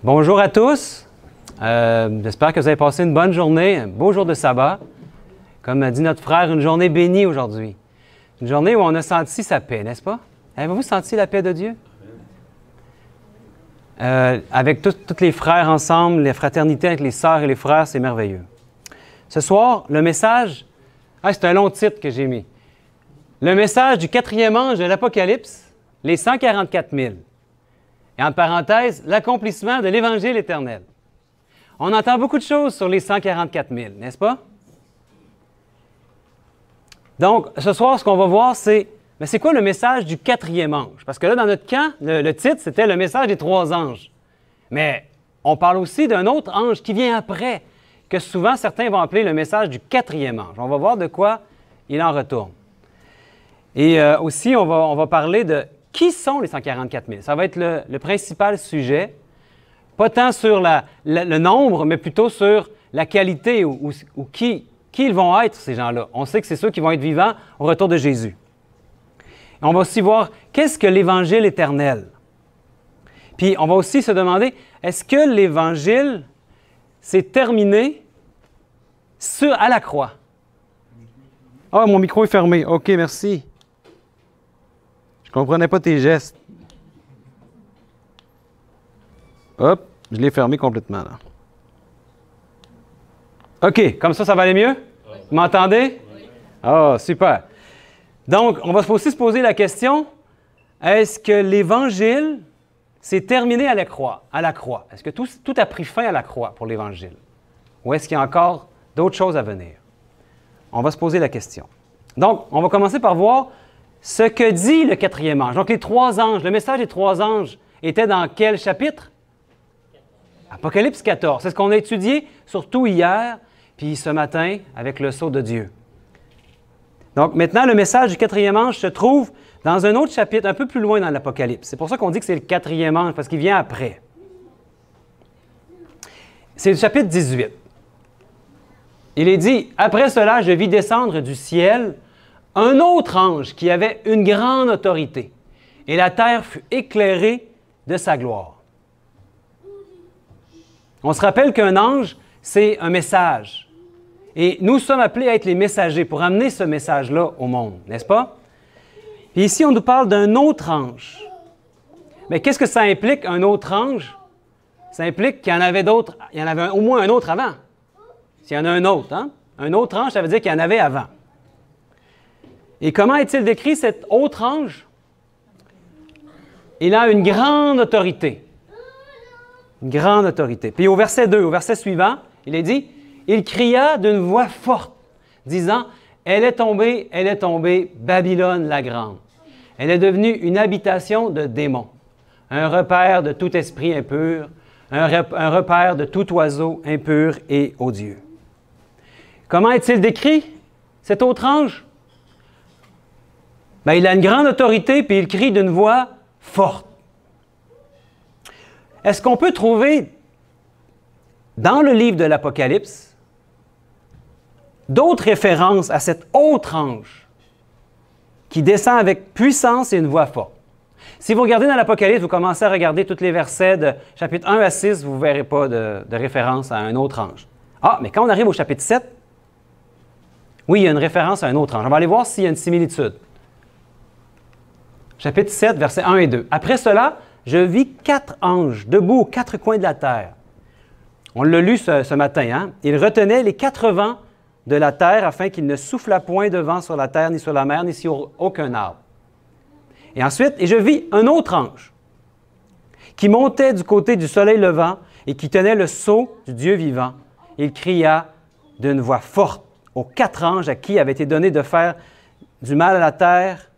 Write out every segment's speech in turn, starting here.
Bonjour à tous. J'espère que vous avez passé une bonne journée, un beau jour de sabbat. Comme a dit notre frère, une journée bénie aujourd'hui. Une journée où on a senti sa paix, n'est-ce pas? Avez-vous senti la paix de Dieu? Avec tous les frères ensemble, les fraternités avec les sœurs et les frères, c'est merveilleux. Ce soir, le message, c'est un long titre que j'ai mis. Le message du quatrième ange de l'Apocalypse, les 144 000. Et entre parenthèses, l'accomplissement de l'Évangile éternel. On entend beaucoup de choses sur les 144 000, n'est-ce pas? Donc, ce soir, ce qu'on va voir, c'est quoi le message du quatrième ange? Parce que là, dans notre camp, le titre, c'était le message des trois anges. Mais on parle aussi d'un autre ange qui vient après, que souvent certains vont appeler le message du quatrième ange. On va voir de quoi il en retourne. Et aussi, on va parler de qui sont les 144 000. Ça va être le principal sujet. Pas tant sur le nombre, mais plutôt sur la qualité ou qui ils vont être, ces gens-là. On sait que c'est ceux qui vont être vivants au retour de Jésus. Et on va aussi voir qu'est-ce que l'Évangile éternel. Puis on va aussi se demander, est-ce que l'Évangile s'est terminé à la croix? Ah, mon micro est fermé. OK, merci. Je ne comprenais pas tes gestes. Hop, je l'ai fermé complètement, là. OK, comme ça va aller mieux? Oui. Vous m'entendez? Oui. Ah, super. Donc, on va aussi se poser la question, est-ce que l'Évangile s'est terminé à la croix? Est-ce que tout a pris fin à la croix pour l'Évangile? Ou est-ce qu'il y a encore d'autres choses à venir? On va se poser la question. Donc, on va commencer par voir ce que dit le quatrième ange. Donc, les trois anges, le message des trois anges était dans quel chapitre? Apocalypse 14. C'est ce qu'on a étudié surtout hier, puis ce matin avec le sceau de Dieu. Donc, maintenant, le message du quatrième ange se trouve dans un autre chapitre, un peu plus loin dans l'Apocalypse. C'est pour ça qu'on dit que c'est le quatrième ange, parce qu'il vient après. C'est le chapitre 18. Il est dit, « Après cela, je vis descendre du ciel un autre ange qui avait une grande autorité, et la terre fut éclairée de sa gloire. » On se rappelle qu'un ange, c'est un message. Et nous sommes appelés à être les messagers pour amener ce message-là au monde, n'est-ce pas? Puis ici, on nous parle d'un autre ange. Mais qu'est-ce que ça implique, un autre ange? Ça implique qu'il y en avait d'autres, il y en avait au moins un autre avant. S'il y en a un autre, hein? Un autre ange, ça veut dire qu'il y en avait avant. Et comment est-il décrit, cet autre ange? Il a une grande autorité. Une grande autorité. Puis au verset 2, au verset suivant, il est dit, « Il cria d'une voix forte, disant, « Elle est tombée, Babylone la grande. Elle est devenue une habitation de démons, un repère de tout esprit impur, un repère de tout oiseau impur et odieux. » Comment est-il décrit, cet autre ange? Bien, il a une grande autorité, puis il crie d'une voix forte. Est-ce qu'on peut trouver dans le livre de l'Apocalypse d'autres références à cet autre ange qui descend avec puissance et une voix forte? Si vous regardez dans l'Apocalypse, vous commencez à regarder tous les versets de chapitre 1 à 6, vous ne verrez pas de référence à un autre ange. Ah, mais quand on arrive au chapitre 7, oui, il y a une référence à un autre ange. On va aller voir s'il y a une similitude. Chapitre 7, versets 1 et 2. « Après cela, je vis 4 anges debout aux 4 coins de la terre. » On l'a lu ce matin, hein? « Ils retenaient les 4 vents de la terre afin qu'il ne soufflât point de vent sur la terre, ni sur la mer, ni sur aucun arbre. » Et ensuite, « Et je vis un autre ange qui montait du côté du soleil levant et qui tenait le sceau du Dieu vivant. Il cria d'une voix forte aux 4 anges à qui avait été donné de faire du mal à la terre,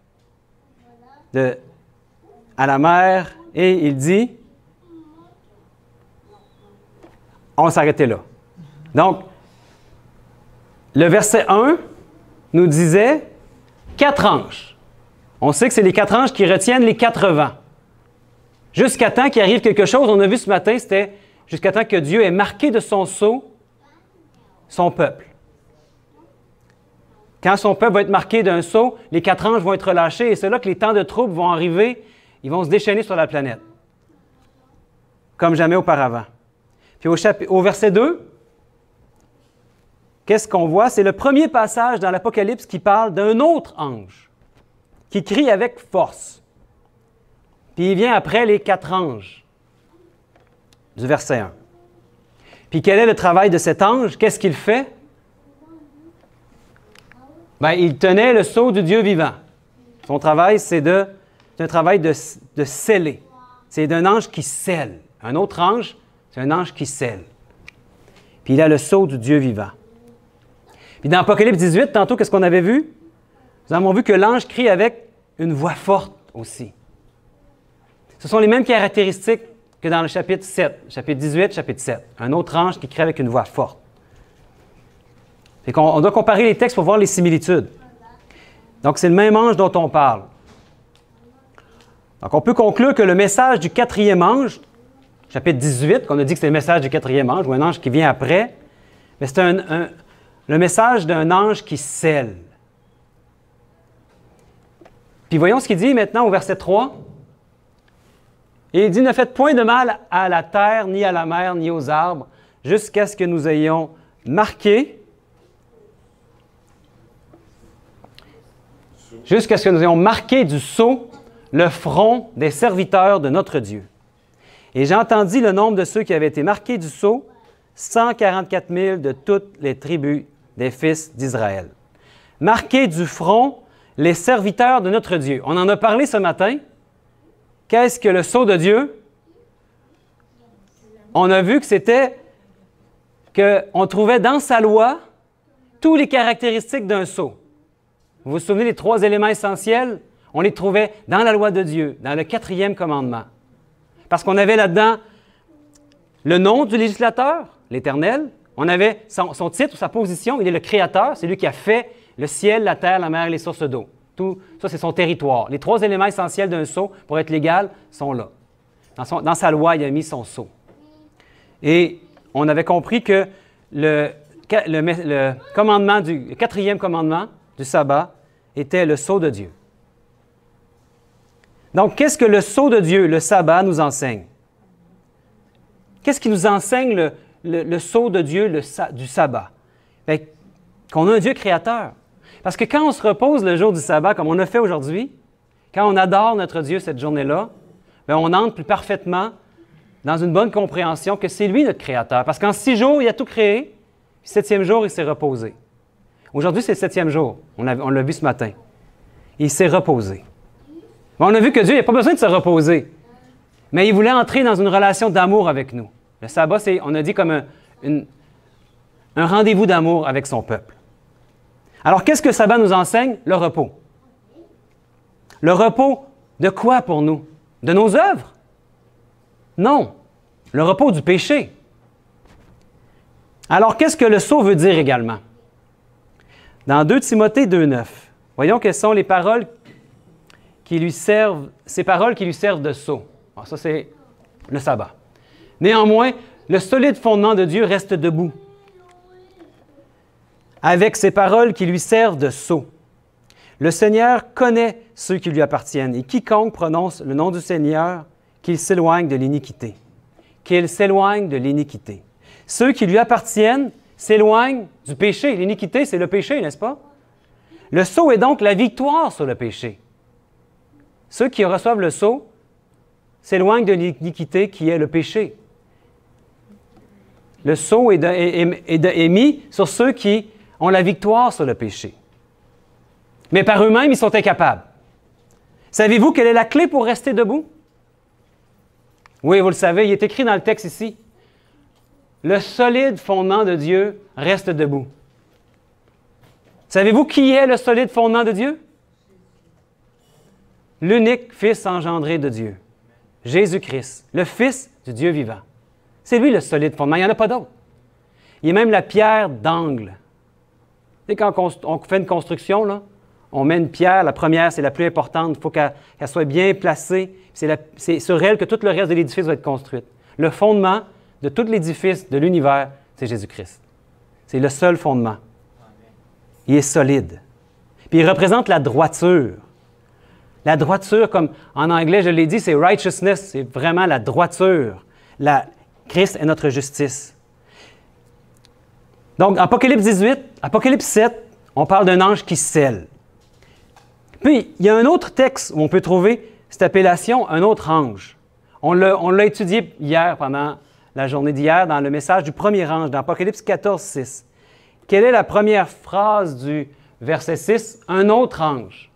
à la mer, et il dit, on va s'arrêter là. Donc, le verset 1 nous disait 4 anges. On sait que c'est les 4 anges qui retiennent les 4 vents. Jusqu'à temps qu'il arrive quelque chose, on a vu ce matin, c'était jusqu'à temps que Dieu ait marqué de son sceau son peuple. Quand son peuple va être marqué d'un sceau, les 4 anges vont être relâchés et c'est là que les temps de troubles vont arriver, ils vont se déchaîner sur la planète. comme jamais auparavant. Puis au verset 2, qu'est-ce qu'on voit? C'est le premier passage dans l'Apocalypse qui parle d'un autre ange qui crie avec force. Puis il vient après les 4 anges du verset 1. Puis quel est le travail de cet ange? Qu'est-ce qu'il fait? Bien, il tenait le sceau du Dieu vivant. Son travail, c'est un travail de sceller. C'est d'un ange qui scelle. Un autre ange, c'est un ange qui scelle. Puis il a le sceau du Dieu vivant. Puis dans Apocalypse 18, tantôt, qu'est-ce qu'on avait vu? Nous avons vu que l'ange crie avec une voix forte aussi. Ce sont les mêmes caractéristiques que dans le chapitre 7, chapitre 18, chapitre 7. Un autre ange qui crie avec une voix forte. On doit comparer les textes pour voir les similitudes. Donc, c'est le même ange dont on parle. Donc, on peut conclure que le message du 4e ange, chapitre 18, qu'on a dit que c'est le message du 4e ange, ou un ange qui vient après, mais c'est le message d'un ange qui scelle. Puis voyons ce qu'il dit maintenant au verset 3. Et il dit, « Ne faites point de mal à la terre, ni à la mer, ni aux arbres, jusqu'à ce que nous ayons marqué du sceau le front des serviteurs de notre Dieu. Et j'ai entendu le nombre de ceux qui avaient été marqués du sceau, 144 000 de toutes les tribus des fils d'Israël. Marqués du front, les serviteurs de notre Dieu. On en a parlé ce matin. Qu'est-ce que le sceau de Dieu? On a vu que c'était qu'on trouvait dans sa loi toutes les caractéristiques d'un sceau. Vous vous souvenez des 3 éléments essentiels? On les trouvait dans la loi de Dieu, dans le 4e commandement. Parce qu'on avait là-dedans le nom du législateur, l'Éternel. On avait son titre, sa position. Il est le Créateur. C'est lui qui a fait le ciel, la terre, la mer et les sources d'eau. Tout ça, c'est son territoire. Les 3 éléments essentiels d'un sceau, pour être légal, sont là. Dans sa loi, il a mis son sceau. Et on avait compris que le 4e commandement du sabbat était le sceau de Dieu. Donc, qu'est-ce que le sceau de Dieu, le sabbat, nous enseigne? Qu'est-ce qui nous enseigne le sceau de Dieu du sabbat? Bien, qu'on a un Dieu créateur. Parce que quand on se repose le jour du sabbat, comme on a fait aujourd'hui, quand on adore notre Dieu cette journée-là, bien, on entre plus parfaitement dans une bonne compréhension que c'est lui notre créateur. Parce qu'en 6 jours, il a tout créé, puis 7e jour, il s'est reposé. Aujourd'hui, c'est le 7e jour. On l'a vu ce matin. Il s'est reposé. Mais on a vu que Dieu n'a pas besoin de se reposer. Mais il voulait entrer dans une relation d'amour avec nous. Le sabbat, c'est, on a dit, comme un rendez-vous d'amour avec son peuple. Alors, qu'est-ce que le sabbat nous enseigne? Le repos. Le repos de quoi pour nous? De nos œuvres? Non. Le repos du péché. Alors, qu'est-ce que le sceau veut dire également? Dans 2 Timothée 2,9, voyons quelles sont les paroles qui lui servent, ces paroles qui lui servent de sceau. Alors, ça, c'est le sabbat. Néanmoins, le solide fondement de Dieu reste debout, avec ces paroles qui lui servent de sceau. Le Seigneur connaît ceux qui lui appartiennent, et quiconque prononce le nom du Seigneur, qu'il s'éloigne de l'iniquité. Qu'il s'éloigne de l'iniquité. Ceux qui lui appartiennent s'éloignent du péché. L'iniquité, c'est le péché, n'est-ce pas? Le sceau est donc la victoire sur le péché. Ceux qui reçoivent le sceau s'éloignent de l'iniquité qui est le péché. Le sceau est mis sur ceux qui ont la victoire sur le péché. Mais par eux-mêmes, ils sont incapables. Savez-vous quelle est la clé pour rester debout? Oui, vous le savez, il est écrit dans le texte ici. Le solide fondement de Dieu reste debout. Savez-vous qui est le solide fondement de Dieu? L'unique Fils engendré de Dieu, Jésus-Christ, le Fils du Dieu vivant. C'est lui le solide fondement, il n'y en a pas d'autre. Il est même la pierre d'angle. Tu sais, quand on fait une construction, là, on met une pierre, la première, c'est la plus importante, il faut qu'elle soit bien placée. C'est sur elle que tout le reste de l'édifice va être construit. Le fondement de tout l'édifice de l'univers, c'est Jésus-Christ. C'est le seul fondement. Il est solide. Puis il représente la droiture. La droiture, comme en anglais, je l'ai dit, c'est righteousness, c'est vraiment la droiture. Christ est notre justice. Donc, Apocalypse 18, Apocalypse 7, on parle d'un ange qui scelle. Puis, il y a un autre texte où on peut trouver cette appellation, un autre ange. On l'a étudié hier, pendant la journée d'hier, dans le message du premier ange, dans Apocalypse 14, 6. Quelle est la première phrase du verset 6? Un autre ange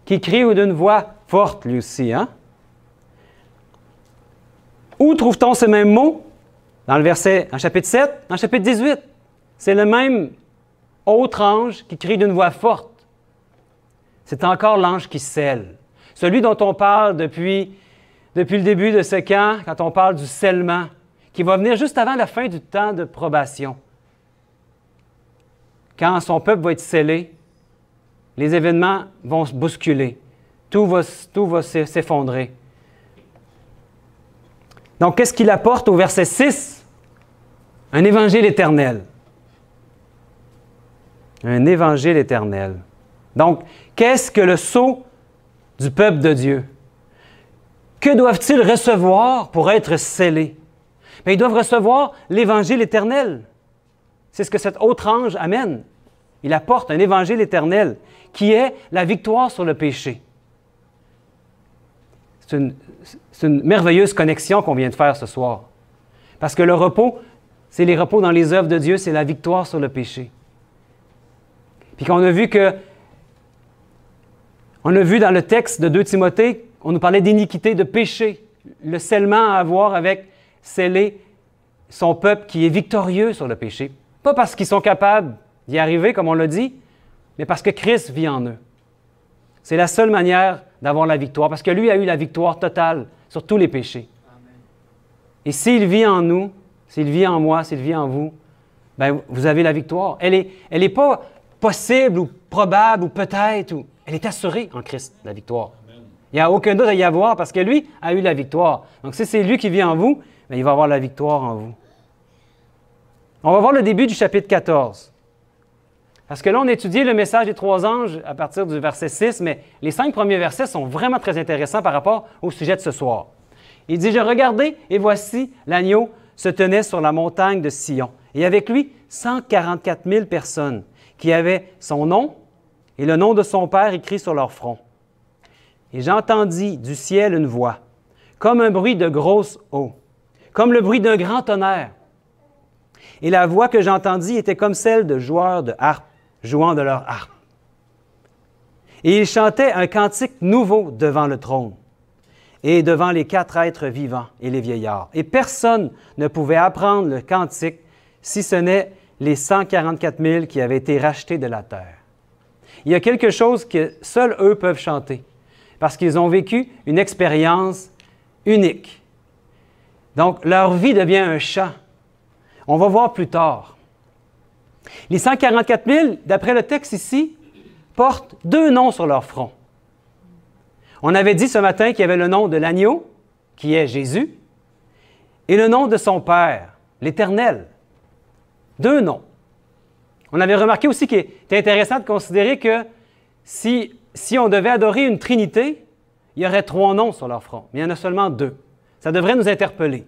qui crie d'une voix forte, lui aussi. Hein? Où trouve-t-on ce même mot? Dans le chapitre 7, dans le chapitre 18. C'est le même autre ange qui crie d'une voix forte. C'est encore l'ange qui scelle. Celui dont on parle depuis le début de ce camp, quand on parle du scellement, qui va venir juste avant la fin du temps de probation. Quand son peuple va être scellé, les événements vont se bousculer. Tout va s'effondrer. Donc, qu'est-ce qu'il apporte au verset 6? Un évangile éternel. Un évangile éternel. Donc, qu'est-ce que le sceau du peuple de Dieu? Que doivent-ils recevoir pour être scellés? Bien, ils doivent recevoir l'évangile éternel. C'est ce que cet autre ange amène. Il apporte un évangile éternel qui est la victoire sur le péché. C'est une merveilleuse connexion qu'on vient de faire ce soir. Parce que le repos, c'est les repos dans les œuvres de Dieu, c'est la victoire sur le péché. Puis qu'on a vu on a vu dans le texte de 2 Timothée, on nous parlait d'iniquité, de péché, le scellement à avoir avec sceller son peuple qui est victorieux sur le péché. Pas parce qu'ils sont capables d'y arriver, comme on l'a dit, mais parce que Christ vit en eux. C'est la seule manière d'avoir la victoire, parce que lui a eu la victoire totale sur tous les péchés. Amen. Et s'il vit en nous, s'il vit en moi, s'il vit en vous, bien, vous avez la victoire. Elle est pas possible ou probable ou peut-être, elle est assurée en Christ, la victoire. Amen. Il n'y a aucun doute à y avoir parce que lui a eu la victoire. Donc si c'est lui qui vit en vous, bien, il va avoir la victoire en vous. On va voir le début du chapitre 14. Parce que là, on a étudié le message des 3 anges à partir du verset 6, mais les 5 premiers versets sont vraiment très intéressants par rapport au sujet de ce soir. Il dit, « Je regardai, et voici, l'agneau se tenait sur la montagne de Sion, et avec lui 144 000 personnes qui avaient son nom et le nom de son Père écrit sur leur front. Et j'entendis du ciel une voix, comme un bruit de grosse eau, comme le bruit d'un grand tonnerre. Et la voix que j'entendis était comme celle de joueurs de harpe, jouant de leur harpe. Et ils chantaient un cantique nouveau devant le trône et devant les 4 êtres vivants et les vieillards. Et personne ne pouvait apprendre le cantique si ce n'est les 144 000 qui avaient été rachetés de la terre. Il y a quelque chose que seuls eux peuvent chanter parce qu'ils ont vécu une expérience unique. Donc, leur vie devient un chant. On va voir plus tard. Les 144 000, d'après le texte ici, portent 2 noms sur leur front. On avait dit ce matin qu'il y avait le nom de l'agneau, qui est Jésus, et le nom de son Père, l'Éternel. 2 noms. On avait remarqué aussi qu'il était intéressant de considérer que si on devait adorer une Trinité, il y aurait 3 noms sur leur front, mais il y en a seulement 2. Ça devrait nous interpeller.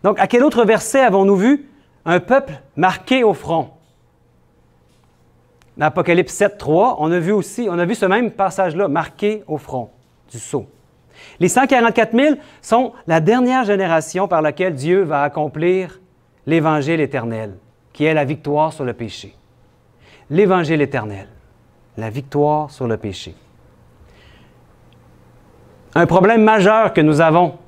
Donc, à quel autre verset avons-nous vu un peuple marqué au front? Dans Apocalypse 7, 3, on a vu ce même passage-là, marqué au front du sceau. Les 144 000 sont la dernière génération par laquelle Dieu va accomplir l'Évangile éternel, qui est la victoire sur le péché. L'Évangile éternel, la victoire sur le péché. Un problème majeur que nous avons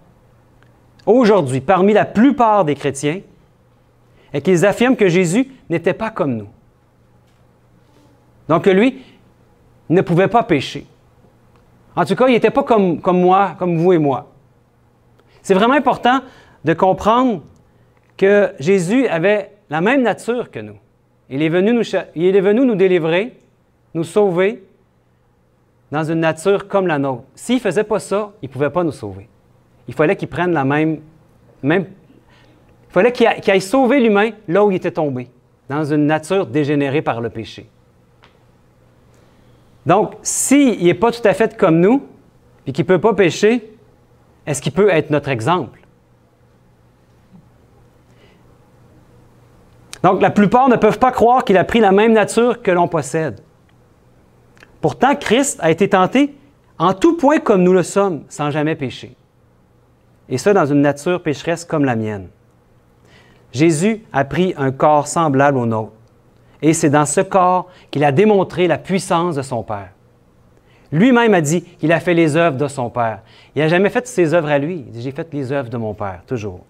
aujourd'hui, parmi la plupart des chrétiens, est qu'ils affirment que Jésus n'était pas comme nous. Donc, lui ne pouvait pas pécher. En tout cas, il n'était pas comme moi, comme vous et moi. C'est vraiment important de comprendre que Jésus avait la même nature que nous. Il est venu nous délivrer, nous sauver dans une nature comme la nôtre. S'il ne faisait pas ça, il ne pouvait pas nous sauver. Il fallait qu'il prenne il fallait qu'il aille sauver l'humain là où il était tombé, dans une nature dégénérée par le péché. Donc, s'il n'est pas tout à fait comme nous, et qu'il ne peut pas pécher, est-ce qu'il peut être notre exemple? Donc, la plupart ne peuvent pas croire qu'il a pris la même nature que l'on possède. Pourtant, Christ a été tenté en tout point comme nous le sommes, sans jamais pécher. Et ça dans une nature pécheresse comme la mienne. Jésus a pris un corps semblable au nôtre. Et c'est dans ce corps qu'il a démontré la puissance de son Père. Lui-même a dit qu'il a fait les œuvres de son Père. Il n'a jamais fait ses œuvres à lui. Il dit, j'ai fait les œuvres de mon Père, toujours.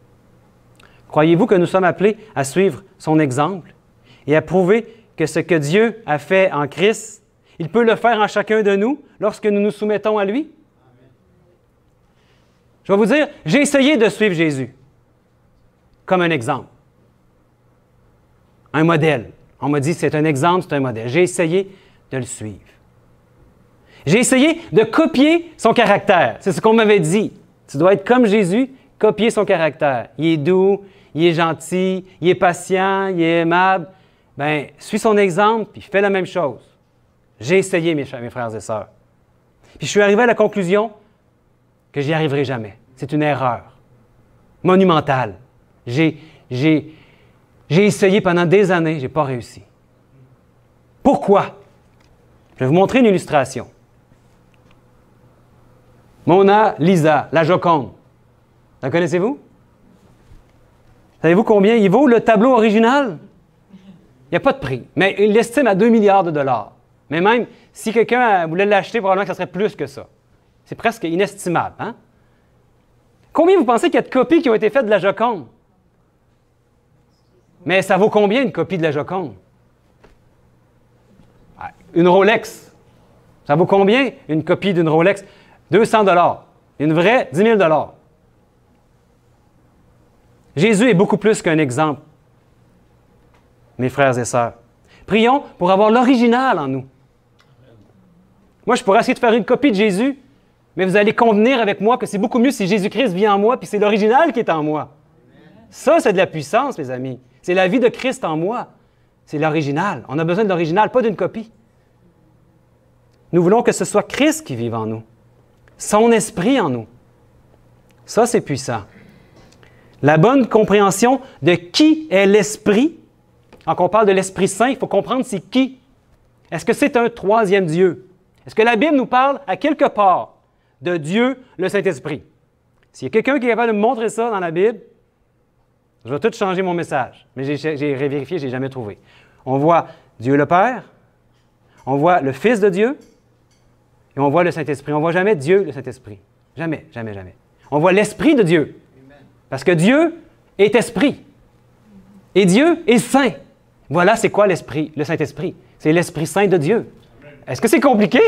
Croyez-vous que nous sommes appelés à suivre son exemple et à prouver que ce que Dieu a fait en Christ, il peut le faire en chacun de nous lorsque nous nous soumettons à lui? Je vais vous dire, j'ai essayé de suivre Jésus comme un exemple, un modèle. On m'a dit, c'est un exemple, c'est un modèle. J'ai essayé de le suivre. J'ai essayé de copier son caractère. C'est ce qu'on m'avait dit. Tu dois être comme Jésus, copier son caractère. Il est doux, il est gentil, il est patient, il est aimable. Bien, suis son exemple, puis fais la même chose. J'ai essayé, mes frères et sœurs. Puis je suis arrivé à la conclusion que j'y arriverai jamais. C'est une erreur monumentale. J'ai essayé pendant des années, je n'ai pas réussi. Pourquoi? Je vais vous montrer une illustration. Mona Lisa, la Joconde. La connaissez-vous? Savez-vous combien il vaut le tableau original? Il n'y a pas de prix, mais il l'estime à 2 milliards de dollars. Mais même, si quelqu'un voulait l'acheter, probablement que ça serait plus que ça. C'est presque inestimable. Hein? Combien vous pensez qu'il y a de copies qui ont été faites de la Joconde? Mais ça vaut combien une copie de la Joconde? Une Rolex. Ça vaut combien une copie d'une Rolex? 200 dollars. Une vraie, 10 000 dollars. Jésus est beaucoup plus qu'un exemple, mes frères et sœurs. Prions pour avoir l'original en nous. Moi, je pourrais essayer de faire une copie de Jésus, mais vous allez convenir avec moi que c'est beaucoup mieux si Jésus-Christ vit en moi, puis c'est l'original qui est en moi. Ça, c'est de la puissance, les amis. C'est la vie de Christ en moi. C'est l'original. On a besoin de l'original, pas d'une copie. Nous voulons que ce soit Christ qui vive en nous. Son esprit en nous. Ça, c'est puissant. La bonne compréhension de qui est l'Esprit. Quand on parle de l'Esprit Saint, il faut comprendre c'est qui. Est-ce que c'est un troisième Dieu? Est-ce que la Bible nous parle à quelque part de Dieu, le Saint-Esprit? S'il y a quelqu'un qui est capable de me montrer ça dans la Bible, je vais tout changer mon message. Mais j'ai vérifié, je n'ai jamais trouvé. On voit Dieu le Père, on voit le Fils de Dieu, et on voit le Saint-Esprit. On ne voit jamais Dieu, le Saint-Esprit. Jamais, jamais, jamais. On voit l'Esprit de Dieu. Parce que Dieu est Esprit. Et Dieu est Saint. Voilà, c'est quoi l'Esprit, le Saint-Esprit? C'est l'Esprit Saint de Dieu. Est-ce que c'est compliqué?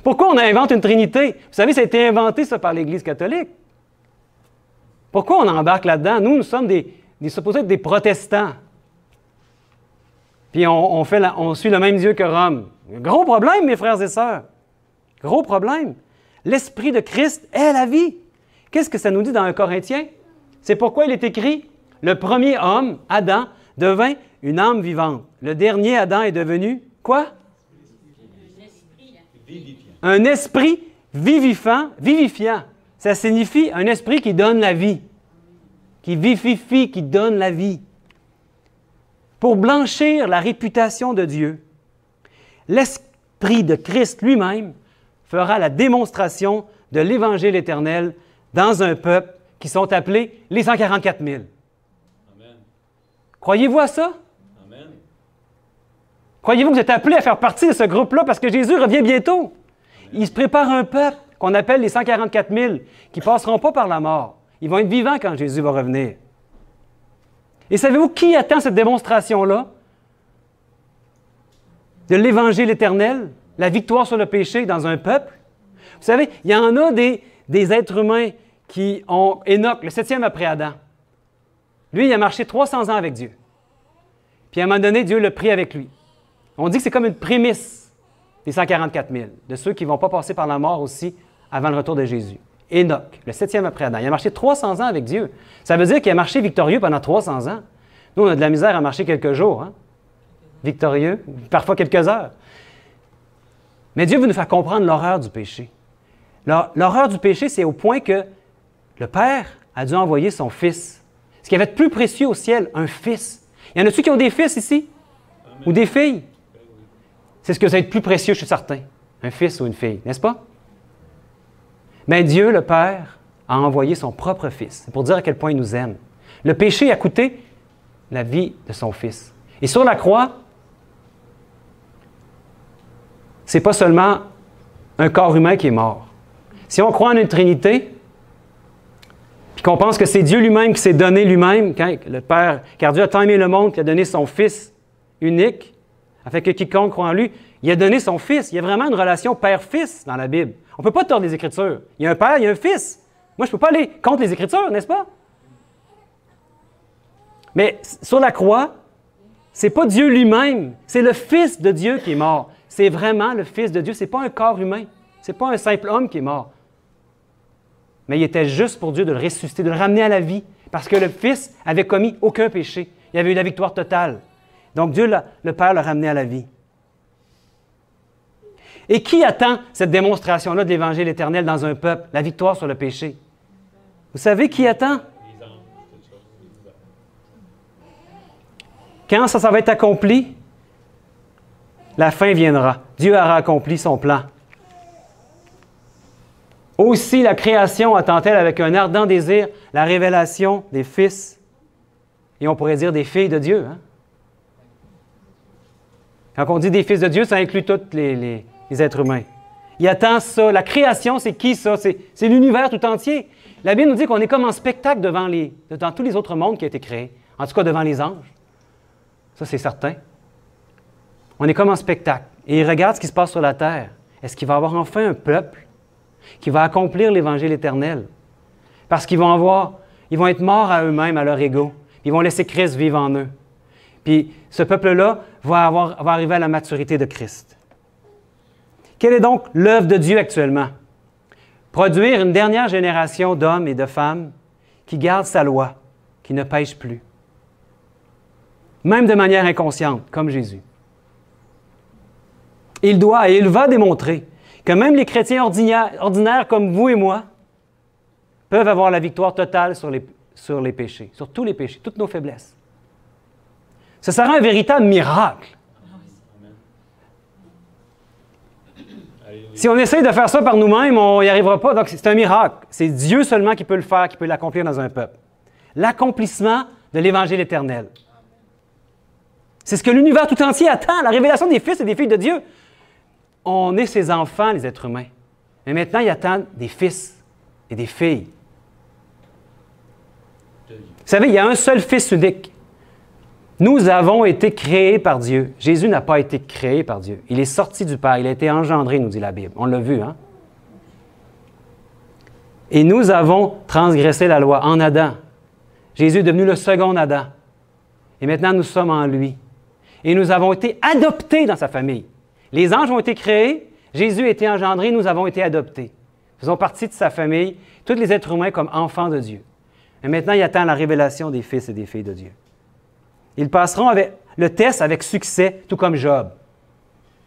Pourquoi on invente une Trinité? Vous savez, ça a été inventé, ça, par l'Église catholique. Pourquoi on embarque là-dedans? Nous sommes supposés être des protestants. Puis on suit le même Dieu que Rome. Gros problème, mes frères et sœurs. Gros problème. L'Esprit de Christ est la vie. Qu'est-ce que ça nous dit dans 1 Corinthiens? C'est pourquoi il est écrit, le premier homme, Adam, devint une âme vivante. Le dernier Adam est devenu, quoi? Un esprit vivifiant. Ça signifie un esprit qui donne la vie, qui vivifie, qui donne la vie. Pour blanchir la réputation de Dieu, l'Esprit de Christ lui-même fera la démonstration de l'Évangile éternel dans un peuple qui sont appelés les 144 000. Amen. Croyez-vous à ça? Amen. Croyez-vous que vous êtes appelés à faire partie de ce groupe-là parce que Jésus revient bientôt? Amen. Il se prépare un peuple qu'on appelle les 144 000 qui ne passeront pas par la mort. Ils vont être vivants quand Jésus va revenir. Et savez-vous qui attend cette démonstration-là? De l'Évangile éternel, la victoire sur le péché dans un peuple. Vous savez, il y en a des êtres humains qui ont Enoch, le 7e après Adam. Lui, il a marché 300 ans avec Dieu. Puis à un moment donné, Dieu l'a pris avec lui. On dit que c'est comme une prémisse des 144 000, de ceux qui ne vont pas passer par la mort aussi avant le retour de Jésus. Enoch, le 7e après Adam. Il a marché 300 ans avec Dieu. Ça veut dire qu'il a marché victorieux pendant 300 ans. Nous, on a de la misère à marcher quelques jours, hein? Victorieux, parfois quelques heures. Mais Dieu veut nous faire comprendre l'horreur du péché. L'horreur du péché, c'est au point que le Père a dû envoyer son Fils. Ce qu'il y avait de plus précieux au ciel, un Fils. Il y en a-tu qui ont des fils ici? Amen. Ou des filles? C'est ce que ça va être plus précieux, je suis certain. Un fils ou une fille, n'est-ce pas? Mais Dieu, le Père, a envoyé son propre Fils. C'est pour dire à quel point il nous aime. Le péché a coûté la vie de son Fils. Et sur la croix, c'est pas seulement un corps humain qui est mort. Si on croit en une Trinité, puis qu'on pense que c'est Dieu lui-même qui s'est donné lui-même, quand le Père, car Dieu a tant aimé le monde qu'il a donné son Fils unique, afin que quiconque croit en lui, il a donné son Fils. Il y a vraiment une relation Père-Fils dans la Bible. On ne peut pas tordre les Écritures. Il y a un Père, il y a un Fils. Moi, je ne peux pas aller contre les Écritures, n'est-ce pas? Mais sur la croix, ce n'est pas Dieu lui-même, c'est le Fils de Dieu qui est mort. C'est vraiment le Fils de Dieu, ce n'est pas un corps humain. Ce n'est pas un simple homme qui est mort. Mais il était juste pour Dieu de le ressusciter, de le ramener à la vie, parce que le Fils avait commis aucun péché. Il avait eu la victoire totale. Donc Dieu, le Père, l'a ramené à la vie. Et qui attend cette démonstration-là de l'Évangile éternel dans un peuple, la victoire sur le péché? Vous savez qui attend? Quand ça va être accompli, la fin viendra. Dieu aura accompli son plan. Aussi, la création attend-elle avec un ardent désir la révélation des fils, et on pourrait dire des filles de Dieu. Hein? Quand on dit des fils de Dieu, ça inclut tous les êtres humains. Il attend ça. La création, c'est qui ça? C'est l'univers tout entier. La Bible nous dit qu'on est comme en spectacle devant tous les autres mondes qui ont été créés. En tout cas, devant les anges. Ça, c'est certain. On est comme en spectacle. Et il regarde ce qui se passe sur la terre. Est-ce qu'il va y avoir enfin un peuple qui va accomplir l'Évangile éternel? Parce qu'ils vont être morts à eux-mêmes, à leur ego. Ils vont laisser Christ vivre en eux. Puis ce peuple-là va arriver à la maturité de Christ. Quelle est donc l'œuvre de Dieu actuellement? Produire une dernière génération d'hommes et de femmes qui gardent sa loi, qui ne pêchent plus. Même de manière inconsciente, comme Jésus. Il doit et il va démontrer que même les chrétiens ordinaires comme vous et moi peuvent avoir la victoire totale sur les péchés, sur tous les péchés, toutes nos faiblesses. Ce sera un véritable miracle. Si on essaye de faire ça par nous-mêmes, on n'y arrivera pas. Donc, c'est un miracle. C'est Dieu seulement qui peut le faire, qui peut l'accomplir dans un peuple. L'accomplissement de l'Évangile éternel. C'est ce que l'univers tout entier attend, la révélation des fils et des filles de Dieu. On est ses enfants, les êtres humains. Mais maintenant, il attend des fils et des filles. Vous savez, il y a un seul Fils unique. Nous avons été créés par Dieu. Jésus n'a pas été créé par Dieu. Il est sorti du Père. Il a été engendré, nous dit la Bible. On l'a vu, hein? Et nous avons transgressé la loi en Adam. Jésus est devenu le second Adam. Et maintenant, nous sommes en lui. Et nous avons été adoptés dans sa famille. Les anges ont été créés, Jésus a été engendré, nous avons été adoptés. Nous faisons partie de sa famille, tous les êtres humains comme enfants de Dieu. Et maintenant, il attend la révélation des fils et des filles de Dieu. Ils passeront avec le test avec succès, tout comme Job.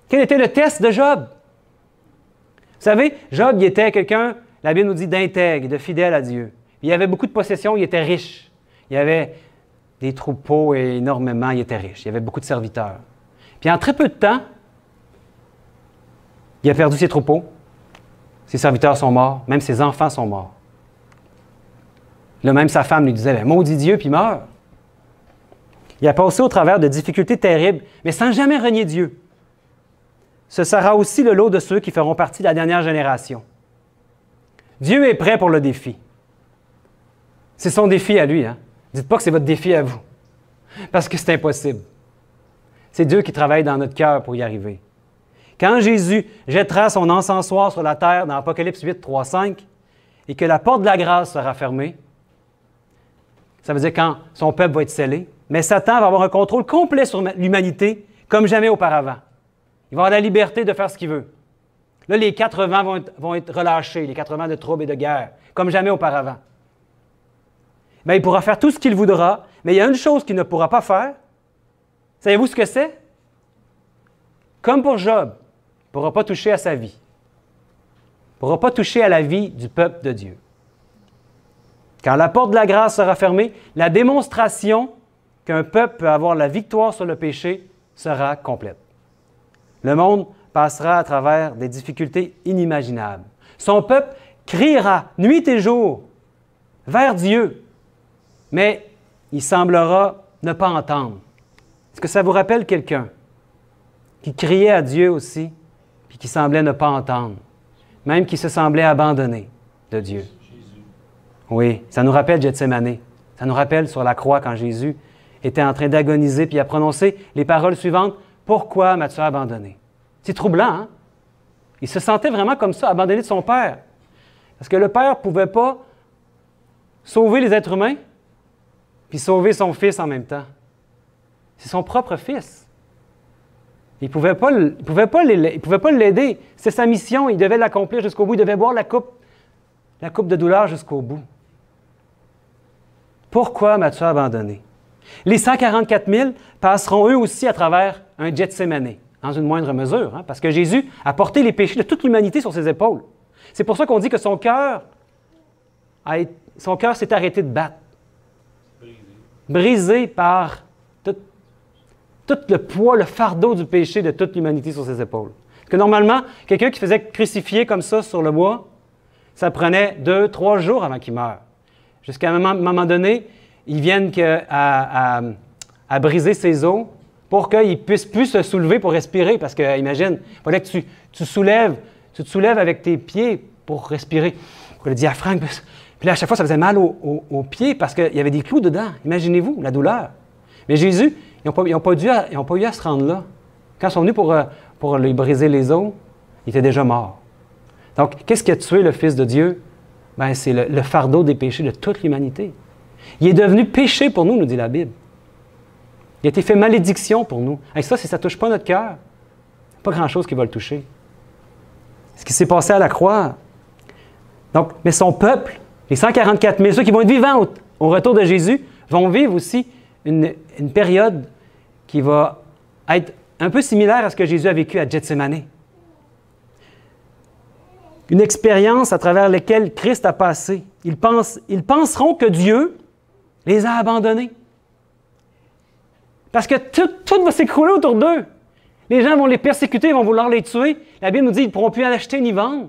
Quel était le test de Job? Vous savez, Job, il était quelqu'un, la Bible nous dit, d'intègre, de fidèle à Dieu. Il avait beaucoup de possessions, il était riche. Il avait des troupeaux et énormément, il était riche. Il avait beaucoup de serviteurs. Puis en très peu de temps, il a perdu ses troupeaux. Ses serviteurs sont morts, même ses enfants sont morts. Là, même sa femme lui disait, ben, maudit Dieu, puis meurt. Il a passé au travers de difficultés terribles, mais sans jamais renier Dieu. Ce sera aussi le lot de ceux qui feront partie de la dernière génération. Dieu est prêt pour le défi. C'est son défi à lui. Hein? Dites pas que c'est votre défi à vous, parce que c'est impossible. C'est Dieu qui travaille dans notre cœur pour y arriver. Quand Jésus jettera son encensoir sur la terre dans Apocalypse 8, 3, 5, et que la porte de la grâce sera fermée, ça veut dire quand son peuple va être scellé, mais Satan va avoir un contrôle complet sur l'humanité comme jamais auparavant. Il va avoir la liberté de faire ce qu'il veut. Là, les 4 vents vont être relâchés, les 4 vents de trouble et de guerre, comme jamais auparavant. Mais il pourra faire tout ce qu'il voudra, mais il y a une chose qu'il ne pourra pas faire. Savez-vous ce que c'est? Comme pour Job, il ne pourra pas toucher à sa vie. Il ne pourra pas toucher à la vie du peuple de Dieu. Quand la porte de la grâce sera fermée, la démonstration qu'un peuple peut avoir la victoire sur le péché sera complète. Le monde passera à travers des difficultés inimaginables. Son peuple criera nuit et jour vers Dieu, mais il semblera ne pas entendre. Est-ce que ça vous rappelle quelqu'un qui criait à Dieu aussi, puis qui semblait ne pas entendre, même qui se semblait abandonné de Dieu? Oui, ça nous rappelle Gethsémani. Ça nous rappelle sur la croix quand Jésus était en train d'agoniser puis a prononcé les paroles suivantes. « Pourquoi m'as-tu abandonné? » C'est troublant, hein? Il se sentait vraiment comme ça, abandonné de son Père. Parce que le Père ne pouvait pas sauver les êtres humains puis sauver son Fils en même temps. C'est son propre Fils. Il ne pouvait pas l'aider. C'est sa mission, il devait l'accomplir jusqu'au bout. Il devait boire la coupe de douleur jusqu'au bout. Pourquoi m'as-tu abandonné? Les 144 000 passeront eux aussi à travers un Gethsémani, dans une moindre mesure, hein, parce que Jésus a porté les péchés de toute l'humanité sur ses épaules. C'est pour ça qu'on dit que son cœur s'est arrêté de battre. Brisé par tout le poids, le fardeau du péché de toute l'humanité sur ses épaules. Parce que normalement, quelqu'un qui faisait crucifier comme ça sur le bois, ça prenait 2-3 jours avant qu'il meure. Jusqu'à un moment donné, ils viennent à briser ses os pour qu'il ne puisse plus se soulever pour respirer. Parce que, imagine, il fallait que tu te soulèves avec tes pieds pour respirer, pour que le diaphragme. Puis là, à chaque fois, ça faisait mal aux pieds parce qu'il y avait des clous dedans. Imaginez-vous la douleur. Mais Jésus, ils n'ont pas eu à se rendre là. Quand ils sont venus pour lui briser les os, il était déjà mort. Donc, qu'est-ce qui a tué le Fils de Dieu? Bien, c'est le fardeau des péchés de toute l'humanité. Il est devenu péché pour nous, nous dit la Bible. Il a été fait malédiction pour nous. Et ça, si ça ne touche pas notre cœur, pas grand-chose qui va le toucher. Ce qui s'est passé à la croix. Donc, mais son peuple, les 144 000, ceux qui vont être vivants au retour de Jésus, vont vivre aussi une période qui va être un peu similaire à ce que Jésus a vécu à Gethsémani. Une expérience à travers laquelle Christ a passé. Ils penseront que Dieu les a abandonnés. Parce que tout va s'écrouler autour d'eux. Les gens vont les persécuter, vont vouloir les tuer. La Bible nous dit qu'ils ne pourront plus en acheter ni vendre.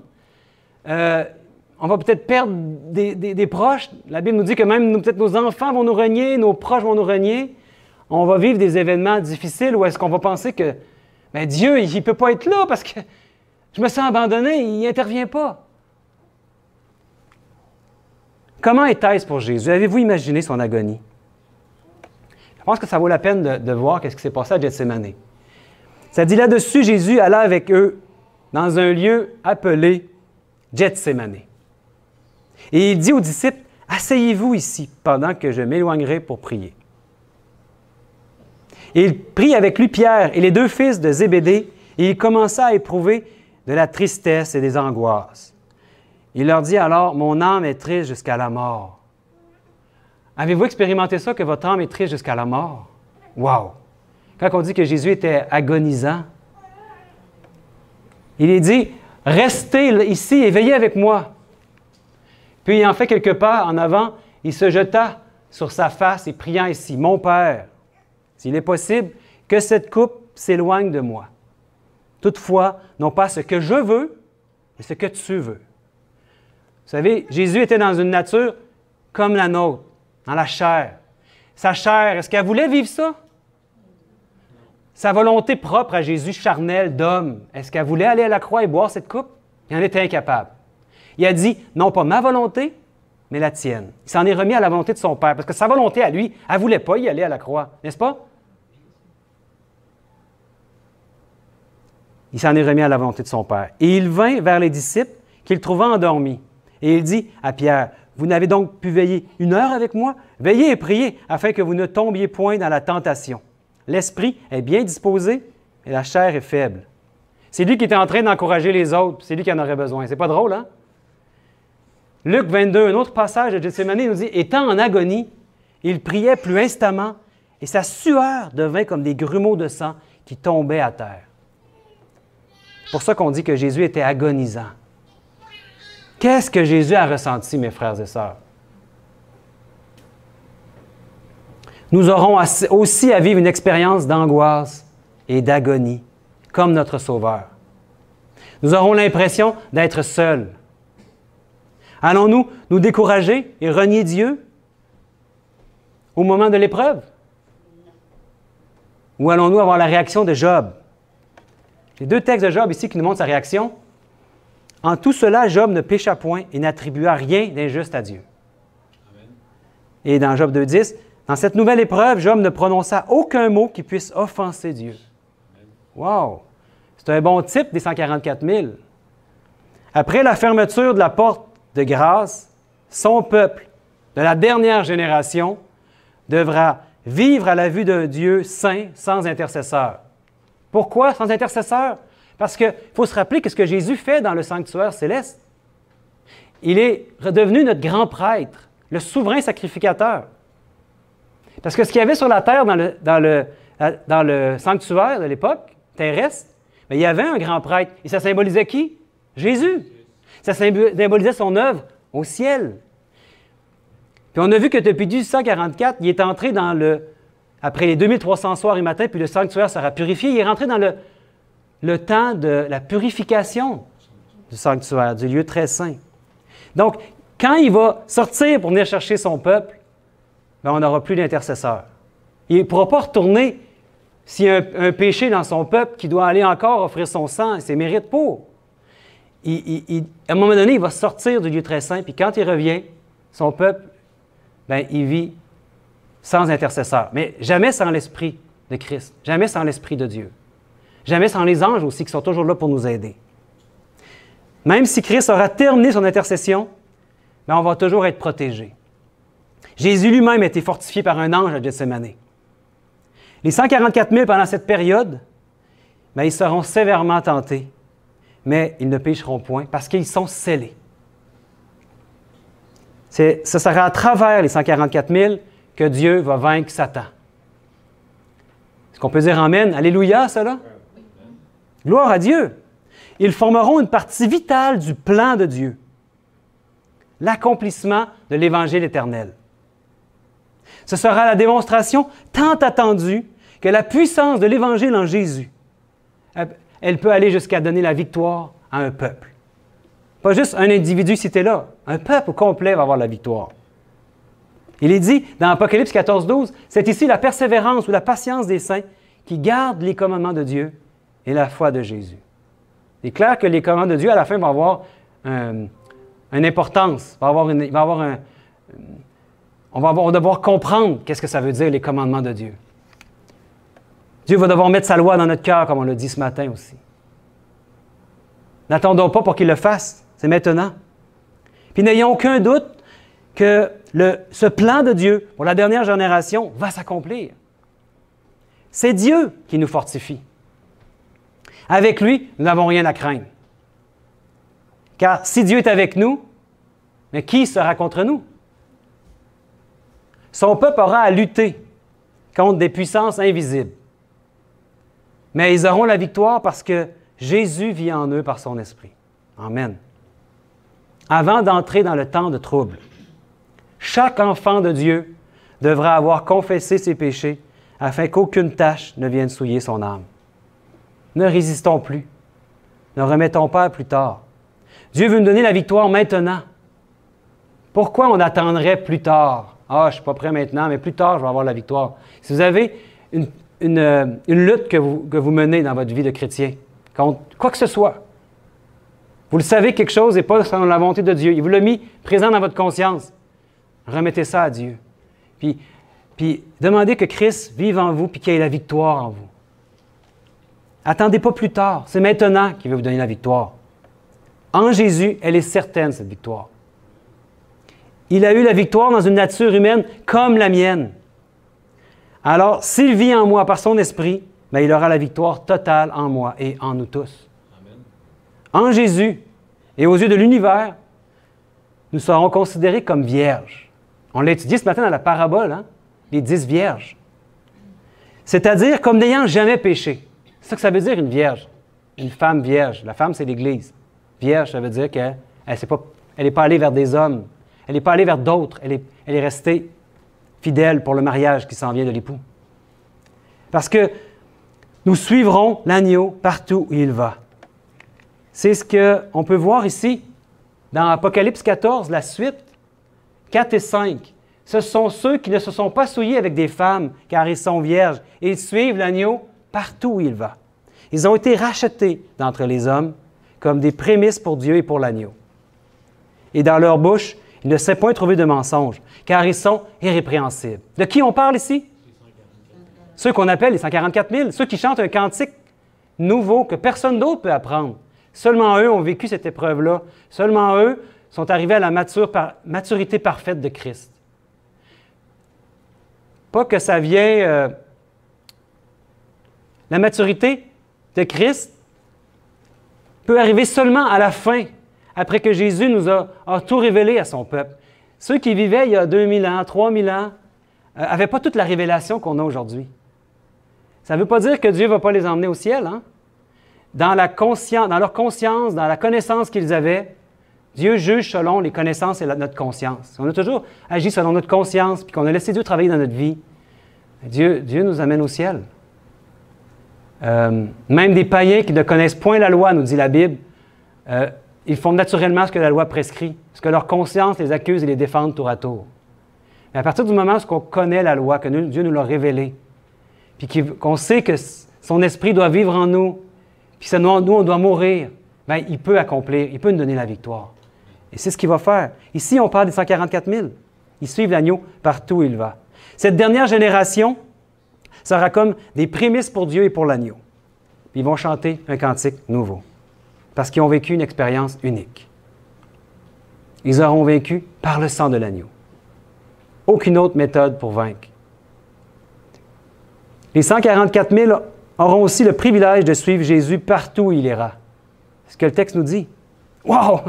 On va peut-être perdre des proches. La Bible nous dit que même peut-être nos enfants vont nous renier, nos proches vont nous renier. On va vivre des événements difficiles où est-ce qu'on va penser que Dieu, il ne peut pas être là parce que je me sens abandonné, il n'intervient pas. Comment était-ce pour Jésus? Avez-vous imaginé son agonie? Je pense que ça vaut la peine de voir ce qui s'est passé à Gethsémani. Ça dit là-dessus, Jésus alla avec eux dans un lieu appelé Gethsémani. Et il dit aux disciples, « Asseyez-vous ici pendant que je m'éloignerai pour prier. » Et il prit avec lui Pierre et les 2 fils de Zébédée, et il commença à éprouver de la tristesse et des angoisses. Il leur dit alors, « Mon âme est triste jusqu'à la mort. » Avez-vous expérimenté ça, que votre âme est triste jusqu'à la mort? Wow! Quand on dit que Jésus était agonisant, il est dit, « Restez ici et veillez avec moi. » Puis, il en fait quelques pas en avant, il se jeta sur sa face et priant ici, « Mon Père, s'il est possible, que cette coupe s'éloigne de moi. Toutefois, non pas ce que je veux, mais ce que tu veux. » Vous savez, Jésus était dans une nature comme la nôtre, dans la chair. Sa chair, est-ce qu'elle voulait vivre ça? Sa volonté propre à Jésus, charnel d'homme, est-ce qu'elle voulait aller à la croix et boire cette coupe? Il en était incapable. Il a dit, non pas ma volonté, mais la tienne. Il s'en est remis à la volonté de son Père, parce que sa volonté à lui, elle ne voulait pas y aller à la croix, n'est-ce pas? Il s'en est remis à la volonté de son Père. Et il vint vers les disciples qu'il trouva endormis. Et il dit à Pierre, « Vous n'avez donc pu veiller 1 heure avec moi? Veillez et priez, afin que vous ne tombiez point dans la tentation. L'esprit est bien disposé, mais la chair est faible. » C'est lui qui était en train d'encourager les autres, c'est lui qui en aurait besoin. C'est pas drôle, hein? Luc 22, un autre passage de Gethsémani nous dit, « Étant en agonie, il priait plus instamment, et sa sueur devint comme des grumeaux de sang qui tombaient à terre. » C'est pour ça qu'on dit que Jésus était agonisant. Qu'est-ce que Jésus a ressenti, mes frères et sœurs? Nous aurons aussi à vivre une expérience d'angoisse et d'agonie, comme notre Sauveur. Nous aurons l'impression d'être seuls. Allons-nous nous décourager et renier Dieu au moment de l'épreuve? Ou allons-nous avoir la réaction de Job? Les deux textes de Job ici qui nous montrent sa réaction. En tout cela, Job ne pécha point et n'attribua rien d'injuste à Dieu. Amen. Et dans Job 2,10, dans cette nouvelle épreuve, Job ne prononça aucun mot qui puisse offenser Dieu. Wow! C'est un bon type des 144 000. Après la fermeture de la porte de grâce, son peuple de la dernière génération devra vivre à la vue d'un Dieu saint sans intercesseur. Pourquoi sans intercesseur? Parce qu'il faut se rappeler que ce que Jésus fait dans le sanctuaire céleste, il est redevenu notre grand prêtre, le souverain sacrificateur. Parce que ce qu'il y avait sur la terre dans le sanctuaire de l'époque terrestre, bien, il y avait un grand prêtre. Et ça symbolisait qui? Jésus. Ça symbolisait son œuvre au ciel. Puis on a vu que depuis 1844, il est entré après les 2300 soirs et matins, puis le sanctuaire sera purifié, il est rentré dans le temps de la purification du sanctuaire, du lieu très saint. Donc, quand il va sortir pour venir chercher son peuple, bien, on n'aura plus d'intercesseur. Il ne pourra pas retourner s'il y a un péché dans son peuple qui doit aller encore offrir son sang et ses mérites pour. À un moment donné, il va sortir du lieu très saint, puis quand il revient, son peuple, bien, il vit sans intercesseur. Mais jamais sans l'Esprit de Christ, jamais sans l'Esprit de Dieu. Jamais sans les anges aussi qui sont toujours là pour nous aider. Même si Christ aura terminé son intercession, bien, on va toujours être protégé. Jésus lui-même a été fortifié par un ange à Gethsémani. Les 144 000 pendant cette période, bien, ils seront sévèrement tentés, mais ils ne pécheront point parce qu'ils sont scellés. Ce sera à travers les 144 000 que Dieu va vaincre Satan. Est-ce qu'on peut dire Amen? Alléluia, cela? Gloire à Dieu! Ils formeront une partie vitale du plan de Dieu, l'accomplissement de l'Évangile éternel. Ce sera la démonstration tant attendue que la puissance de l'Évangile en Jésus, elle peut aller jusqu'à donner la victoire à un peuple. Pas juste un individu cité là, un peuple complet va avoir la victoire. Il est dit dans Apocalypse 14, 12, c'est ici la persévérance ou la patience des saints qui gardent les commandements de Dieu et la foi de Jésus. Il est clair que les commandements de Dieu, à la fin, vont avoir une importance, on va devoir comprendre qu'est-ce que ça veut dire, les commandements de Dieu. Dieu va devoir mettre sa loi dans notre cœur, comme on l'a dit ce matin aussi. N'attendons pas pour qu'il le fasse, c'est maintenant. Puis n'ayons aucun doute que ce plan de Dieu pour la dernière génération va s'accomplir. C'est Dieu qui nous fortifie. Avec lui, nous n'avons rien à craindre. Car si Dieu est avec nous, mais qui sera contre nous? Son peuple aura à lutter contre des puissances invisibles. Mais ils auront la victoire parce que Jésus vit en eux par son esprit. Amen. Avant d'entrer dans le temps de trouble, chaque enfant de Dieu devra avoir confessé ses péchés afin qu'aucune tache ne vienne souiller son âme. Ne résistons plus. Ne remettons pas à plus tard. Dieu veut nous donner la victoire maintenant. Pourquoi on attendrait plus tard? Ah, je ne suis pas prêt maintenant, mais plus tard, je vais avoir la victoire. Si vous avez une lutte que vous menez dans votre vie de chrétien, contre quoi que ce soit, vous le savez, quelque chose n'est pas selon la volonté de Dieu. Il vous l'a mis présent dans votre conscience. Remettez ça à Dieu. Puis demandez que Christ vive en vous et qu'il y ait la victoire en vous. Attendez pas plus tard. C'est maintenant qu'il veut vous donner la victoire. En Jésus, elle est certaine, cette victoire. Il a eu la victoire dans une nature humaine comme la mienne. Alors, s'il vit en moi par son esprit, bien, il aura la victoire totale en moi et en nous tous. Amen. En Jésus et aux yeux de l'univers, nous serons considérés comme vierges. On l'a étudié ce matin dans la parabole, hein? Les 10 vierges. C'est-à-dire comme n'ayant jamais péché. C'est ça que ça veut dire, une vierge. Une femme vierge. La femme, c'est l'Église. Vierge, ça veut dire qu'elle ne s'est pas Elle n'est pas allée vers des hommes. Elle n'est pas allée vers d'autres. Elle est restée fidèle pour le mariage qui s'en vient de l'époux. Parce que nous suivrons l'agneau partout où il va. C'est ce qu'on peut voir ici, dans Apocalypse 14, la suite, 4 et 5. Ce sont ceux qui ne se sont pas souillés avec des femmes, car ils sont vierges, et ils suivent l'agneau partout où il va. Ils ont été rachetés d'entre les hommes comme des prémices pour Dieu et pour l'agneau. Et dans leur bouche, il ne s'est point trouvé de mensonge, car ils sont irrépréhensibles. De qui on parle ici? Ceux qu'on appelle les 144 000, ceux qui chantent un cantique nouveau que personne d'autre peut apprendre. Seulement eux ont vécu cette épreuve-là. Seulement eux sont arrivés à la maturité parfaite de Christ. Pas que ça vient... la maturité de Christ peut arriver seulement à la fin, après que Jésus nous a tout révélé à son peuple. Ceux qui vivaient il y a 2000 ans, 3000 ans, n'avaient pas toute la révélation qu'on a aujourd'hui. Ça ne veut pas dire que Dieu ne va pas les emmener au ciel. Hein? Dans leur conscience, dans la connaissance qu'ils avaient, Dieu juge selon les connaissances et notre conscience. Si on a toujours agi selon notre conscience, puis qu'on a laissé Dieu travailler dans notre vie, Dieu nous amène au ciel. Même des païens qui ne connaissent point la loi, nous dit la Bible, ils font naturellement ce que la loi prescrit, parce que leur conscience les accuse et les défend tour à tour. Mais à partir du moment où on connaît la loi, que Dieu nous l'a révélée, puis qu'on sait que son esprit doit vivre en nous, puis nous, on doit mourir, bien, il peut accomplir, il peut nous donner la victoire. Et c'est ce qu'il va faire. Ici, on parle des 144 000. Ils suivent l'agneau partout où il va. Cette dernière génération sera comme des prémices pour Dieu et pour l'agneau. Ils vont chanter un cantique nouveau, parce qu'ils ont vécu une expérience unique. Ils auront vaincu par le sang de l'agneau. Aucune autre méthode pour vaincre. Les 144 000 auront aussi le privilège de suivre Jésus partout où il ira. C'est ce que le texte nous dit. Wow!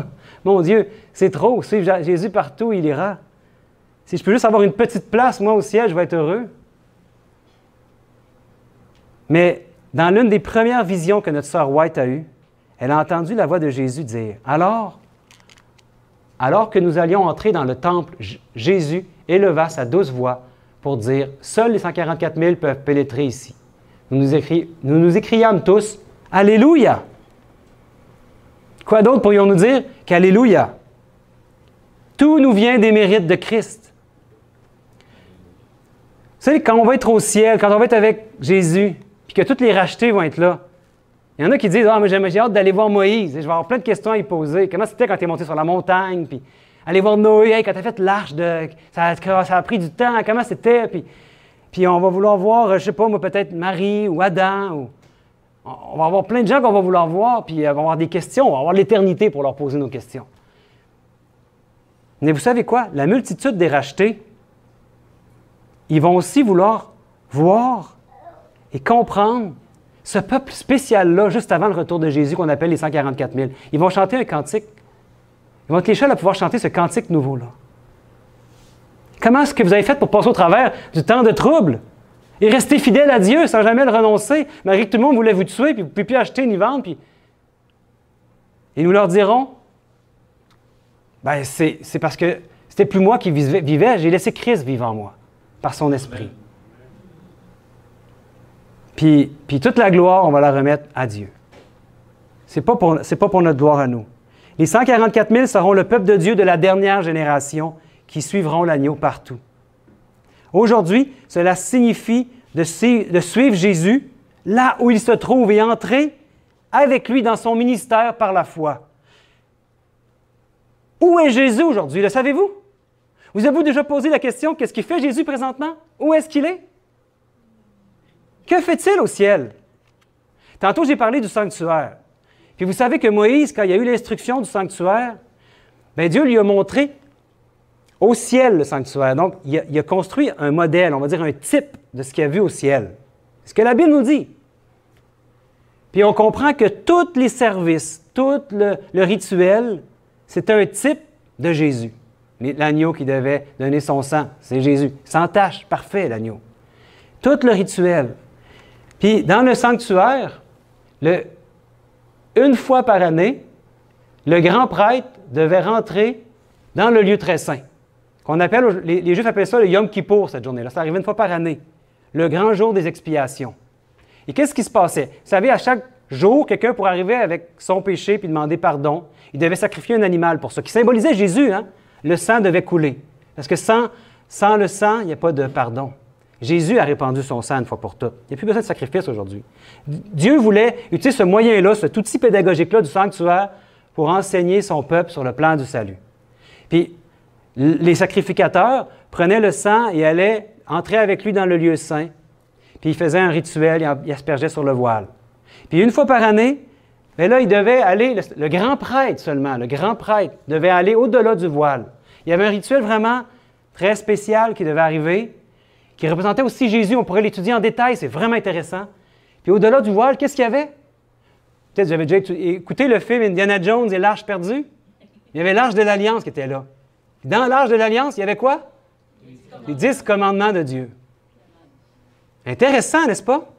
Mon Dieu, c'est trop, suivre Jésus partout où il ira. Si je peux juste avoir une petite place, moi, au ciel, je vais être heureux. Mais dans l'une des premières visions que notre sœur White a eues, elle a entendu la voix de Jésus dire, « Alors que nous allions entrer dans le temple, Jésus éleva sa douce voix pour dire, « Seuls les 144 000 peuvent pénétrer ici. » Nous nous écriâmes tous, « Alléluia! » Quoi d'autre pourrions-nous dire qu'Alléluia? Tout nous vient des mérites de Christ. Vous savez, quand on va être au ciel, quand on va être avec Jésus, puis que tous les rachetés vont être là, il y en a qui disent « Ah, mais j'ai hâte d'aller voir Moïse. Je vais avoir plein de questions à y poser. Comment c'était quand tu es monté sur la montagne? Puis aller voir Noé, hey, quand tu as fait l'arche, ça a pris du temps. Comment c'était? » Puis on va vouloir voir, je ne sais pas, moi, peut-être Marie ou Adam. Ou... On va avoir plein de gens qu'on va vouloir voir, puis on va avoir des questions. On va avoir l'éternité pour leur poser nos questions. Mais vous savez quoi? La multitude des rachetés, ils vont aussi vouloir voir et comprendre ce peuple spécial-là, juste avant le retour de Jésus, qu'on appelle les 144 000. Ils vont chanter un cantique. Ils vont être les seuls à pouvoir chanter ce cantique nouveau-là. Comment est-ce que vous avez fait pour passer au travers du temps de trouble et rester fidèle à Dieu sans jamais le renoncer, malgré que tout le monde voulait vous tuer, puis vous ne pouvez plus acheter ni vendre? Puis... Et nous leur dirons, ben c'est parce que c'était plus moi qui vivais, j'ai laissé Christ vivre en moi, par son esprit. Puis toute la gloire, on va la remettre à Dieu. Ce n'est pas pour notre gloire à nous. Les 144 000 seront le peuple de Dieu de la dernière génération qui suivront l'agneau partout. Aujourd'hui, cela signifie de suivre Jésus là où il se trouve et entrer avec lui dans son ministère par la foi. Où est Jésus aujourd'hui? Le savez-vous? Vous avez-vous déjà posé la question, qu'est-ce qu'il fait Jésus présentement? Où est-ce qu'il est? Que fait-il au ciel? Tantôt, j'ai parlé du sanctuaire. Puis vous savez que Moïse, quand il y a eu l'instruction du sanctuaire, bien, Dieu lui a montré au ciel le sanctuaire. Donc, il a construit un modèle, on va dire un type de ce qu'il a vu au ciel. C'est ce que la Bible nous dit. Puis on comprend que tous les services, tout le rituel, c'est un type de Jésus. L'agneau qui devait donner son sang, c'est Jésus. Sans tache, parfait l'agneau. Tout le rituel. Puis dans le sanctuaire, une fois par année, le grand prêtre devait rentrer dans le lieu très saint. Les Juifs appellent ça le Yom Kippour, cette journée-là. Ça arrivait une fois par année, le grand jour des expiations. Et qu'est-ce qui se passait? Vous savez, à chaque jour, quelqu'un pour arriver avec son péché puis demander pardon, il devait sacrifier un animal pour ça, qui symbolisait Jésus. Hein? Le sang devait couler. Parce que sans le sang, il n'y a pas de pardon. Jésus a répandu son sang une fois pour toutes. Il n'y a plus besoin de sacrifice aujourd'hui. Dieu voulait utiliser ce moyen-là, cet outil pédagogique-là du sanctuaire pour enseigner son peuple sur le plan du salut. Puis, les sacrificateurs prenaient le sang et allaient entrer avec lui dans le lieu saint. Puis, ils faisaient un rituel, ils aspergeaient sur le voile. Puis, une fois par année, bien là, il devait aller, le grand prêtre seulement, le grand prêtre devait aller au-delà du voile. Il y avait un rituel vraiment très spécial qui devait arriver, qui représentait aussi Jésus. On pourrait l'étudier en détail, c'est vraiment intéressant. Puis au-delà du voile, qu'est-ce qu'il y avait? Peut-être vous avez déjà écouté le film Indiana Jones et l'Arche perdue. Il y avait l'Arche de l'Alliance qui était là. Dans l'Arche de l'Alliance, il y avait quoi? Les 10 commandements de Dieu. Intéressant, n'est-ce pas?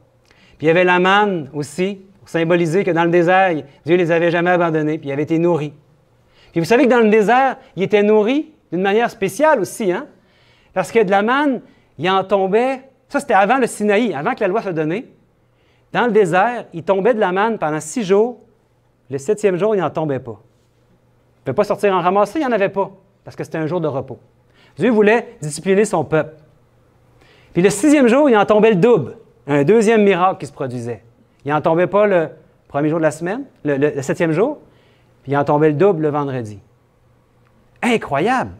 Puis il y avait la manne aussi, pour symboliser que dans le désert, Dieu ne les avait jamais abandonnés, puis il avait été nourri. Puis vous savez que dans le désert, il était nourri d'une manière spéciale aussi, hein? Parce que de la manne, il en tombait, ça c'était avant le Sinaï, avant que la loi soit donnée. Dans le désert, il tombait de la manne pendant 6 jours. Le 7e jour, il n'en tombait pas. Il ne pouvait pas sortir en ramasser, il n'y en avait pas, parce que c'était un jour de repos. Dieu voulait discipliner son peuple. Puis le 6e jour, il en tombait le double, un deuxième miracle qui se produisait. Il n'en tombait pas le premier jour de la semaine, le 7e jour, puis il en tombait le double le vendredi. Incroyable!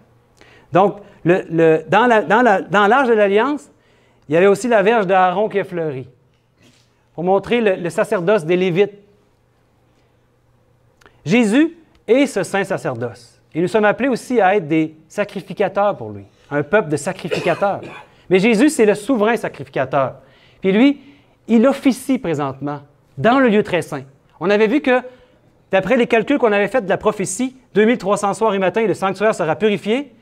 Donc, dans l'Arche de l'Alliance, il y avait aussi la verge d'Aaron qui a fleuri, pour montrer le sacerdoce des Lévites. Jésus est ce saint sacerdoce. Et nous sommes appelés aussi à être des sacrificateurs pour lui, un peuple de sacrificateurs. Mais Jésus, c'est le souverain sacrificateur. Puis lui, il officie présentement dans le lieu très saint. On avait vu que, d'après les calculs qu'on avait faits de la prophétie, 2300 soirs et matins, le sanctuaire sera purifié,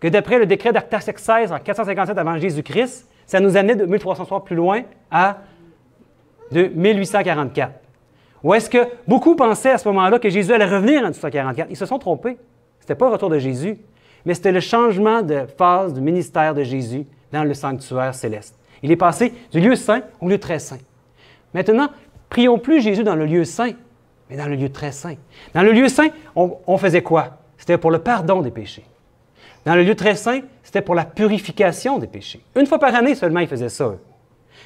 que d'après le décret d'Artaxerxès XVI en 457 avant Jésus-Christ, ça nous amenait de 1300 soirs plus loin à 1844. Ou est-ce que beaucoup pensaient à ce moment-là que Jésus allait revenir en 1844? Ils se sont trompés. Ce n'était pas le retour de Jésus, mais c'était le changement de phase du ministère de Jésus dans le sanctuaire céleste. Il est passé du lieu saint au lieu très saint. Maintenant, prions plus Jésus dans le lieu saint, mais dans le lieu très saint. Dans le lieu saint, on faisait quoi? C'était pour le pardon des péchés. Dans le lieu très saint, c'était pour la purification des péchés. Une fois par année seulement, ils faisaient ça, eux.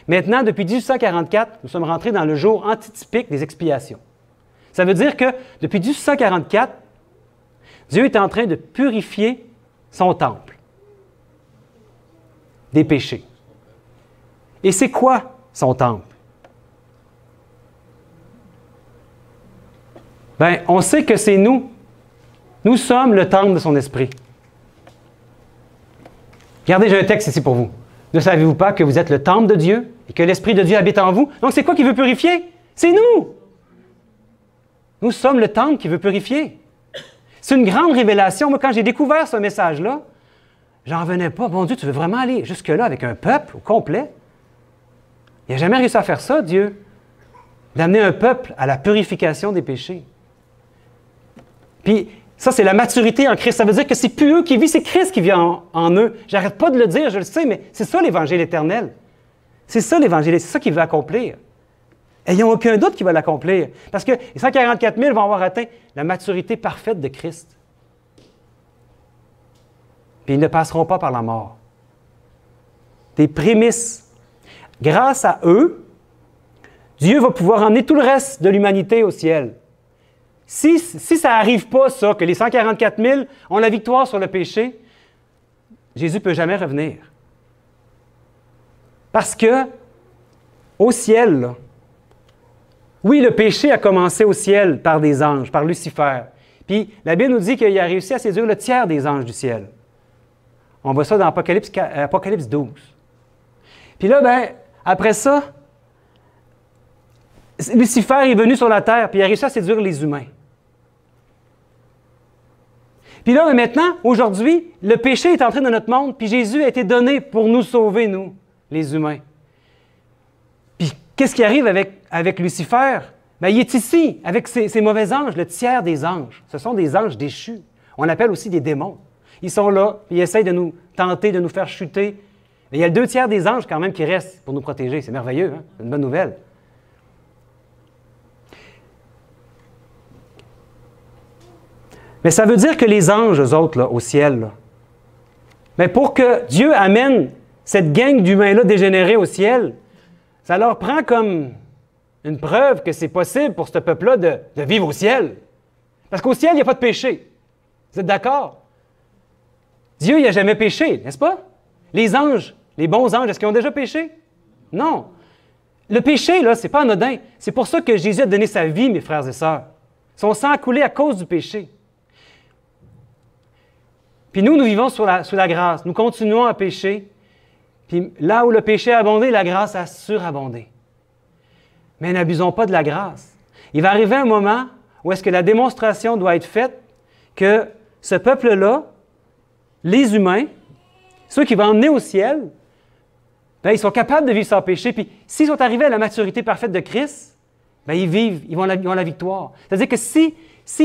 Maintenant, depuis 1844, nous sommes rentrés dans le jour antitypique des expiations. Ça veut dire que depuis 1844, Dieu est en train de purifier son temple des péchés. Et c'est quoi son temple? Bien, on sait que c'est nous. Nous sommes le temple de son esprit. Regardez, j'ai un texte ici pour vous. Ne savez-vous pas que vous êtes le temple de Dieu et que l'Esprit de Dieu habite en vous? Donc, c'est quoi qui veut purifier? C'est nous! Nous sommes le temple qui veut purifier. C'est une grande révélation. Moi, quand j'ai découvert ce message-là, j'en revenais pas. Bon Dieu, tu veux vraiment aller jusque-là avec un peuple au complet? Il n'a jamais réussi à faire ça, Dieu, d'amener un peuple à la purification des péchés. Puis, ça, c'est la maturité en Christ. Ça veut dire que c'est plus eux qui vivent, c'est Christ qui vit en eux. J'arrête pas de le dire, je le sais, mais c'est ça l'Évangile éternel. C'est ça l'Évangile, c'est ça qu'il veut accomplir. Et ils n'ont aucun doute qu'il va l'accomplir. Parce que les 144 000 vont avoir atteint la maturité parfaite de Christ. Puis ils ne passeront pas par la mort. Des prémices. Grâce à eux, Dieu va pouvoir emmener tout le reste de l'humanité au ciel. Si ça n'arrive pas, ça, que les 144 000 ont la victoire sur le péché, Jésus ne peut jamais revenir. Parce que, au ciel, là, oui, le péché a commencé au ciel par des anges, par Lucifer. Puis la Bible nous dit qu'il a réussi à séduire le tiers des anges du ciel. On voit ça dans Apocalypse 12. Puis là, ben, après ça, Lucifer est venu sur la terre, puis il a réussi à séduire les humains. Puis là, maintenant, aujourd'hui, le péché est entré dans notre monde, puis Jésus a été donné pour nous sauver, nous, les humains. Puis qu'est-ce qui arrive avec Lucifer? bien, il est ici, avec ces mauvais anges, le tiers des anges. Ce sont des anges déchus. On appelle aussi des démons. Ils sont là, puis ils essayent de nous tenter, de nous faire chuter. Mais il y a le 2 tiers des anges quand même qui restent pour nous protéger. C'est merveilleux, hein? C'est une bonne nouvelle. Mais ça veut dire que les anges, eux autres, là, au ciel, là, mais pour que Dieu amène cette gang d'humains-là dégénérés au ciel, ça leur prend comme une preuve que c'est possible pour ce peuple-là de vivre au ciel. Parce qu'au ciel, il n'y a pas de péché. Vous êtes d'accord? Dieu, il n'a jamais péché, n'est-ce pas? Les anges, les bons anges, est-ce qu'ils ont déjà péché? Non. Le péché, là, c'est pas anodin. C'est pour ça que Jésus a donné sa vie, mes frères et sœurs. Son sang a coulé à cause du péché. Puis nous vivons sous la grâce. Nous continuons à pécher. Puis là où le péché a abondé, la grâce a surabondé. Mais n'abusons pas de la grâce. Il va arriver un moment où est-ce que la démonstration doit être faite que ce peuple-là, les humains, ceux qui vont emmener au ciel, bien, ils sont capables de vivre sans péché. Puis s'ils sont arrivés à la maturité parfaite de Christ, bien, ils ont la victoire. C'est-à-dire que s'il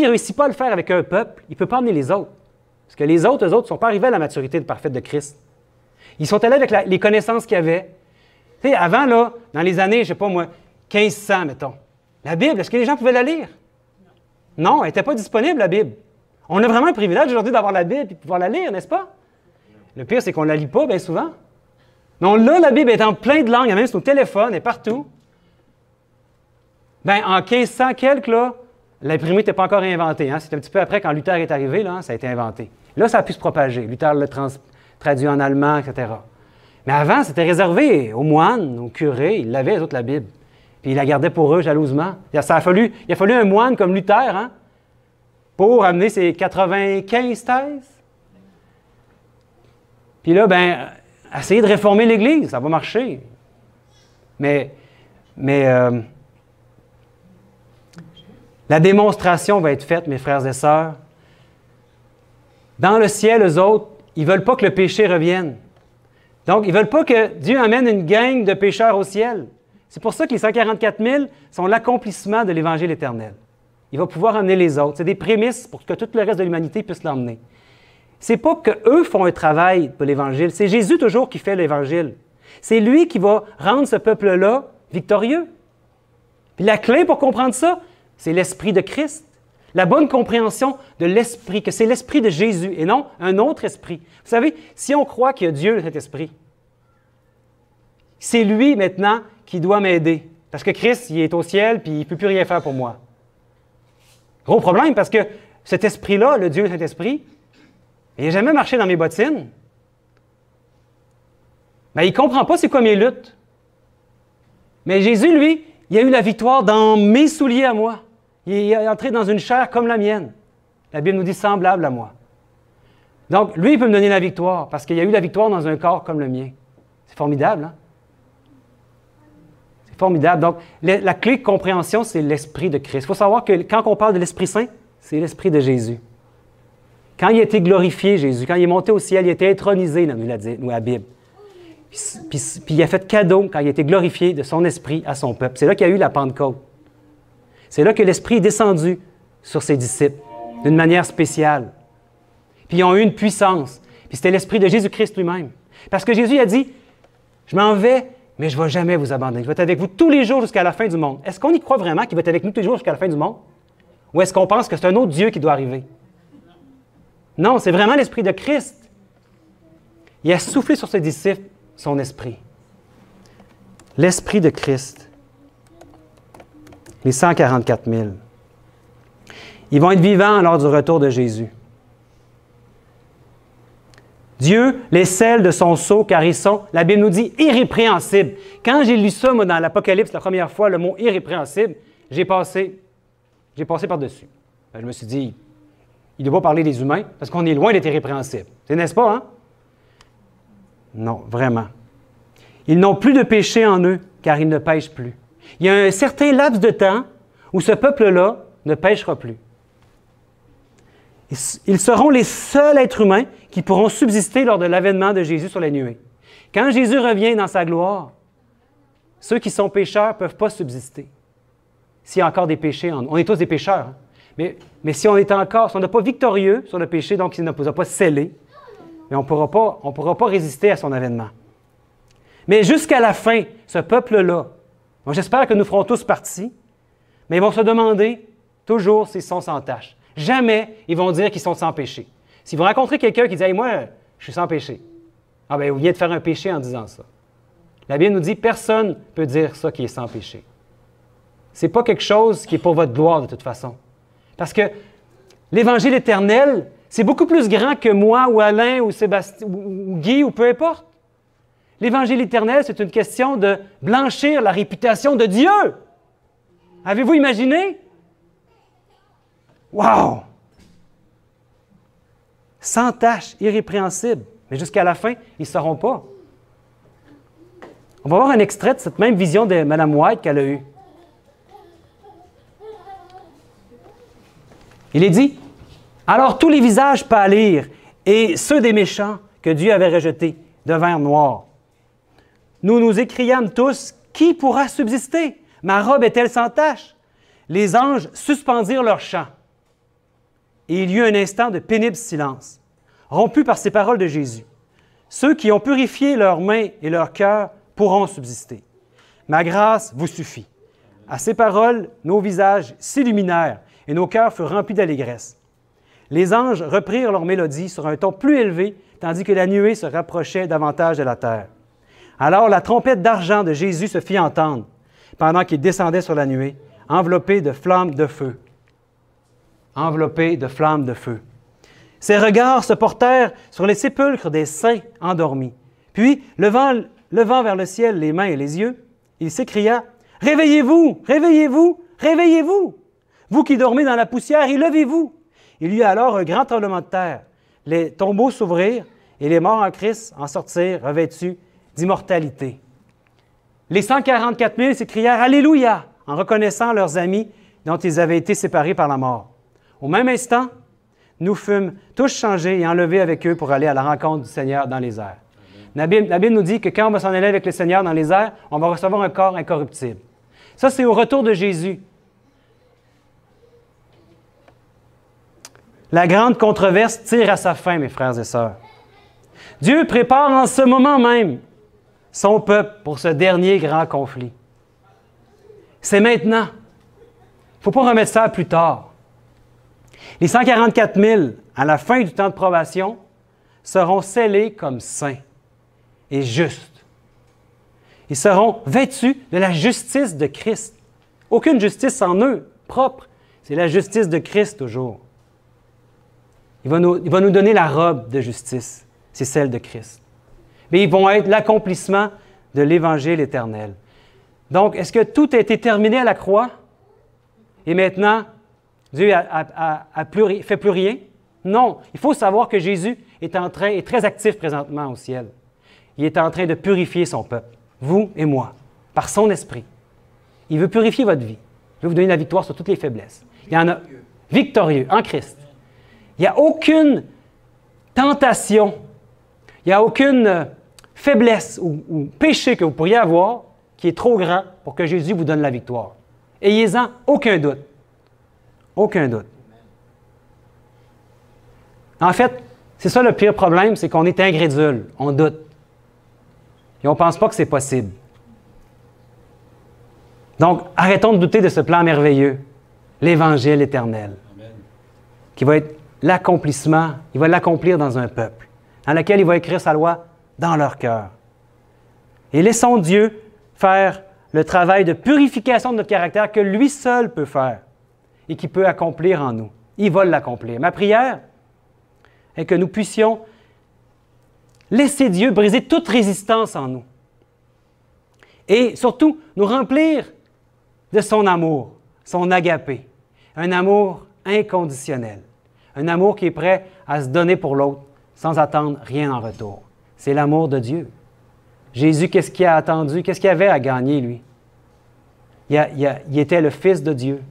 ne réussit pas à le faire avec un peuple, il ne peut pas emmener les autres. Parce que les autres, eux autres, ne sont pas arrivés à la maturité parfaite de Christ. Ils sont allés avec les connaissances qu'ils avaient. Tu sais, avant, là, dans les années, je ne sais pas moi, 1500, mettons, la Bible, est-ce que les gens pouvaient la lire? Non, elle n'était pas disponible, la Bible. On a vraiment un privilège aujourd'hui d'avoir la Bible et de pouvoir la lire, n'est-ce pas? Le pire, c'est qu'on ne la lit pas bien souvent. Mais on l'a, la Bible, elle est en plein de langues, même sur nos téléphones, elle est partout. Bien, en 1500 quelques, là, l'imprimerie n'était pas encore inventée. Hein? C'est un petit peu après, quand Luther est arrivé, là, ça a été inventé. Là, ça a pu se propager. Luther l'a traduit en allemand, etc. Mais avant, c'était réservé aux moines, aux curés. Ils l'avaient, les autres, la Bible. Puis ils la gardaient pour eux jalousement. Il a fallu un moine comme Luther, hein, pour amener ses 95 thèses. Puis là, bien, essayer de réformer l'Église, ça va marcher. Mais la démonstration va être faite, mes frères et sœurs. Dans le ciel, eux autres, ils ne veulent pas que le péché revienne. Donc, ils ne veulent pas que Dieu amène une gang de pécheurs au ciel. C'est pour ça que les 144 000 sont l'accomplissement de l'Évangile éternel. Il va pouvoir amener les autres. C'est des prémices pour que tout le reste de l'humanité puisse l'emmener. Ce n'est pas qu'eux font un travail pour l'Évangile, c'est Jésus toujours qui fait l'Évangile. C'est lui qui va rendre ce peuple-là victorieux. Puis la clé pour comprendre ça, c'est l'Esprit de Christ. La bonne compréhension de l'Esprit, que c'est l'Esprit de Jésus et non un autre Esprit. Vous savez, si on croit qu'il y a Dieu, cet Esprit, c'est lui maintenant qui doit m'aider. Parce que Christ, il est au ciel puis il ne peut plus rien faire pour moi. Gros problème parce que cet esprit-là, le Dieu de cet esprit, il n'a jamais marché dans mes bottines. Mais il ne comprend pas c'est quoi mes luttes. Mais Jésus, lui, il a eu la victoire dans mes souliers à moi. Il est entré dans une chair comme la mienne. La Bible nous dit semblable à moi. Donc, lui, il peut me donner la victoire parce qu'il a eu la victoire dans un corps comme le mien. C'est formidable, hein? C'est formidable. Donc, la clé de compréhension, c'est l'Esprit de Christ. Il faut savoir que quand on parle de l'Esprit Saint, c'est l'Esprit de Jésus. Quand il a été glorifié, Jésus, quand il est monté au ciel, il a été intronisé, nous la Bible. Puis il a fait cadeau, quand il a été glorifié, de son Esprit à son peuple. C'est là qu'il y a eu la Pentecôte. C'est là que l'Esprit est descendu sur ses disciples, d'une manière spéciale. Puis ils ont eu une puissance. Puis c'était l'Esprit de Jésus-Christ lui-même. Parce que Jésus a dit, je m'en vais, mais je ne vais jamais vous abandonner. Je vais être avec vous tous les jours jusqu'à la fin du monde. Est-ce qu'on y croit vraiment qu'il va être avec nous tous les jours jusqu'à la fin du monde? Ou est-ce qu'on pense que c'est un autre Dieu qui doit arriver? Non, c'est vraiment l'Esprit de Christ. Il a soufflé sur ses disciples son Esprit. L'Esprit de Christ. Les 144 000. Ils vont être vivants lors du retour de Jésus. Dieu les scelle de son sceau car ils sont, la Bible nous dit, irrépréhensibles. Quand j'ai lu ça, moi, dans l'Apocalypse, la première fois, le mot irrépréhensible, j'ai passé par-dessus. Je me suis dit, il ne doit pas parler des humains parce qu'on est loin d'être irrépréhensible. N'est-ce pas, hein? Non, vraiment. Ils n'ont plus de péché en eux car ils ne pêchent plus. Il y a un certain laps de temps où ce peuple-là ne pêchera plus. Ils seront les seuls êtres humains qui pourront subsister lors de l'avènement de Jésus sur les nuées. Quand Jésus revient dans sa gloire, ceux qui sont pécheurs ne peuvent pas subsister. s'il y a encore des péchés en nous. On est tous des pécheurs. Hein? Mais si on est encore, si on n'est pas victorieux sur le péché, donc il ne nous a pas scellés, mais on ne pourra pas résister à son avènement. Mais jusqu'à la fin, ce peuple-là, j'espère que nous ferons tous partie, mais ils vont se demander toujours s'ils sont sans tâche. Jamais ils vont dire qu'ils sont sans péché. S'ils vont rencontrer quelqu'un qui dit « Hey, moi, je suis sans péché », ah bien, vous venez de faire un péché en disant ça. La Bible nous dit « Personne ne peut dire ça qui est sans péché ». Ce n'est pas quelque chose qui est pour votre gloire de toute façon. Parce que l'Évangile éternel, c'est beaucoup plus grand que moi ou Alain ou Sébastien ou Guy ou peu importe. L'Évangile éternel, c'est une question de blanchir la réputation de Dieu. Avez-vous imaginé? Wow! Sans tache, irrépréhensible. Mais jusqu'à la fin, ils ne sauront pas. On va voir un extrait de cette même vision de Mme White qu'elle a eue. Il est dit, « Alors tous les visages pâlirent, et ceux des méchants que Dieu avait rejetés devinrent noirs. Nous nous écriâmes tous, « Qui pourra subsister? Ma robe est-elle sans tache? » Les anges suspendirent leur chant. Et il y eut un instant de pénible silence, rompu par ces paroles de Jésus. Ceux qui ont purifié leurs mains et leur cœur pourront subsister. Ma grâce vous suffit. À ces paroles, nos visages s'illuminèrent et nos cœurs furent remplis d'allégresse. Les anges reprirent leur mélodie sur un ton plus élevé, tandis que la nuée se rapprochait davantage de la terre. Alors la trompette d'argent de Jésus se fit entendre, pendant qu'il descendait sur la nuée, enveloppé de flammes de feu. Enveloppé de flammes de feu. Ses regards se portèrent sur les sépulcres des saints endormis. Puis, levant vers le ciel les mains et les yeux, il s'écria, « Réveillez-vous! Réveillez-vous! Réveillez-vous! Vous qui dormez dans la poussière, et levez-vous! » Il y eut alors un grand tremblement de terre. Les tombeaux s'ouvrirent et les morts en Christ en sortirent revêtus d'immortalité. Les 144 000 s'écrièrent « Alléluia » en reconnaissant leurs amis dont ils avaient été séparés par la mort. Au même instant, nous fûmes tous changés et enlevés avec eux pour aller à la rencontre du Seigneur dans les airs. La Bible nous dit que quand on va s'en aller avec le Seigneur dans les airs, on va recevoir un corps incorruptible. Ça, c'est au retour de Jésus. La grande controverse tire à sa fin, mes frères et sœurs. Dieu prépare en ce moment même son peuple pour ce dernier grand conflit. C'est maintenant. Il ne faut pas remettre ça à plus tard. Les 144 000, à la fin du temps de probation, seront scellés comme saints et justes. Ils seront vêtus de la justice de Christ. Aucune justice en eux, propre. C'est la justice de Christ toujours. Il va nous donner la robe de justice. C'est celle de Christ. Mais ils vont être l'accomplissement de l'Évangile éternel. Donc, est-ce que tout a été terminé à la croix? Et maintenant, Dieu ne fait plus rien? Non. Il faut savoir que Jésus est très actif présentement au ciel. Il est en train de purifier son peuple, vous et moi, par son esprit. Il veut purifier votre vie. Il veut vous donner la victoire sur toutes les faiblesses. Il y en a victorieux en Christ. Il n'y a aucune tentation, il n'y a aucune faiblesse ou péché que vous pourriez avoir qui est trop grand pour que Jésus vous donne la victoire. Ayez-en aucun doute. Aucun doute. En fait, c'est ça le pire problème, c'est qu'on est incrédule, on doute. Et on ne pense pas que c'est possible. Donc, arrêtons de douter de ce plan merveilleux, l'Évangile éternel, qui va être l'accomplissement, il va l'accomplir dans un peuple, dans lequel il va écrire sa loi dans leur cœur. Et laissons Dieu faire le travail de purification de notre caractère que lui seul peut faire et qui peut accomplir en nous. Il va l'accomplir. Ma prière est que nous puissions laisser Dieu briser toute résistance en nous et surtout nous remplir de son amour, son agapé, un amour inconditionnel. Un amour qui est prêt à se donner pour l'autre sans attendre rien en retour. C'est l'amour de Dieu. Jésus, qu'est-ce qu'il a attendu? Qu'est-ce qu'il avait à gagner, lui? Il était le Fils de Dieu.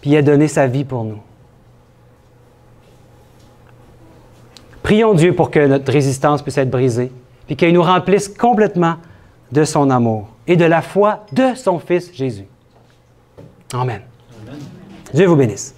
Puis il a donné sa vie pour nous. Prions Dieu pour que notre résistance puisse être brisée, puis qu'il nous remplisse complètement de son amour. et de la foi de son Fils Jésus. Amen. Dieu vous bénisse.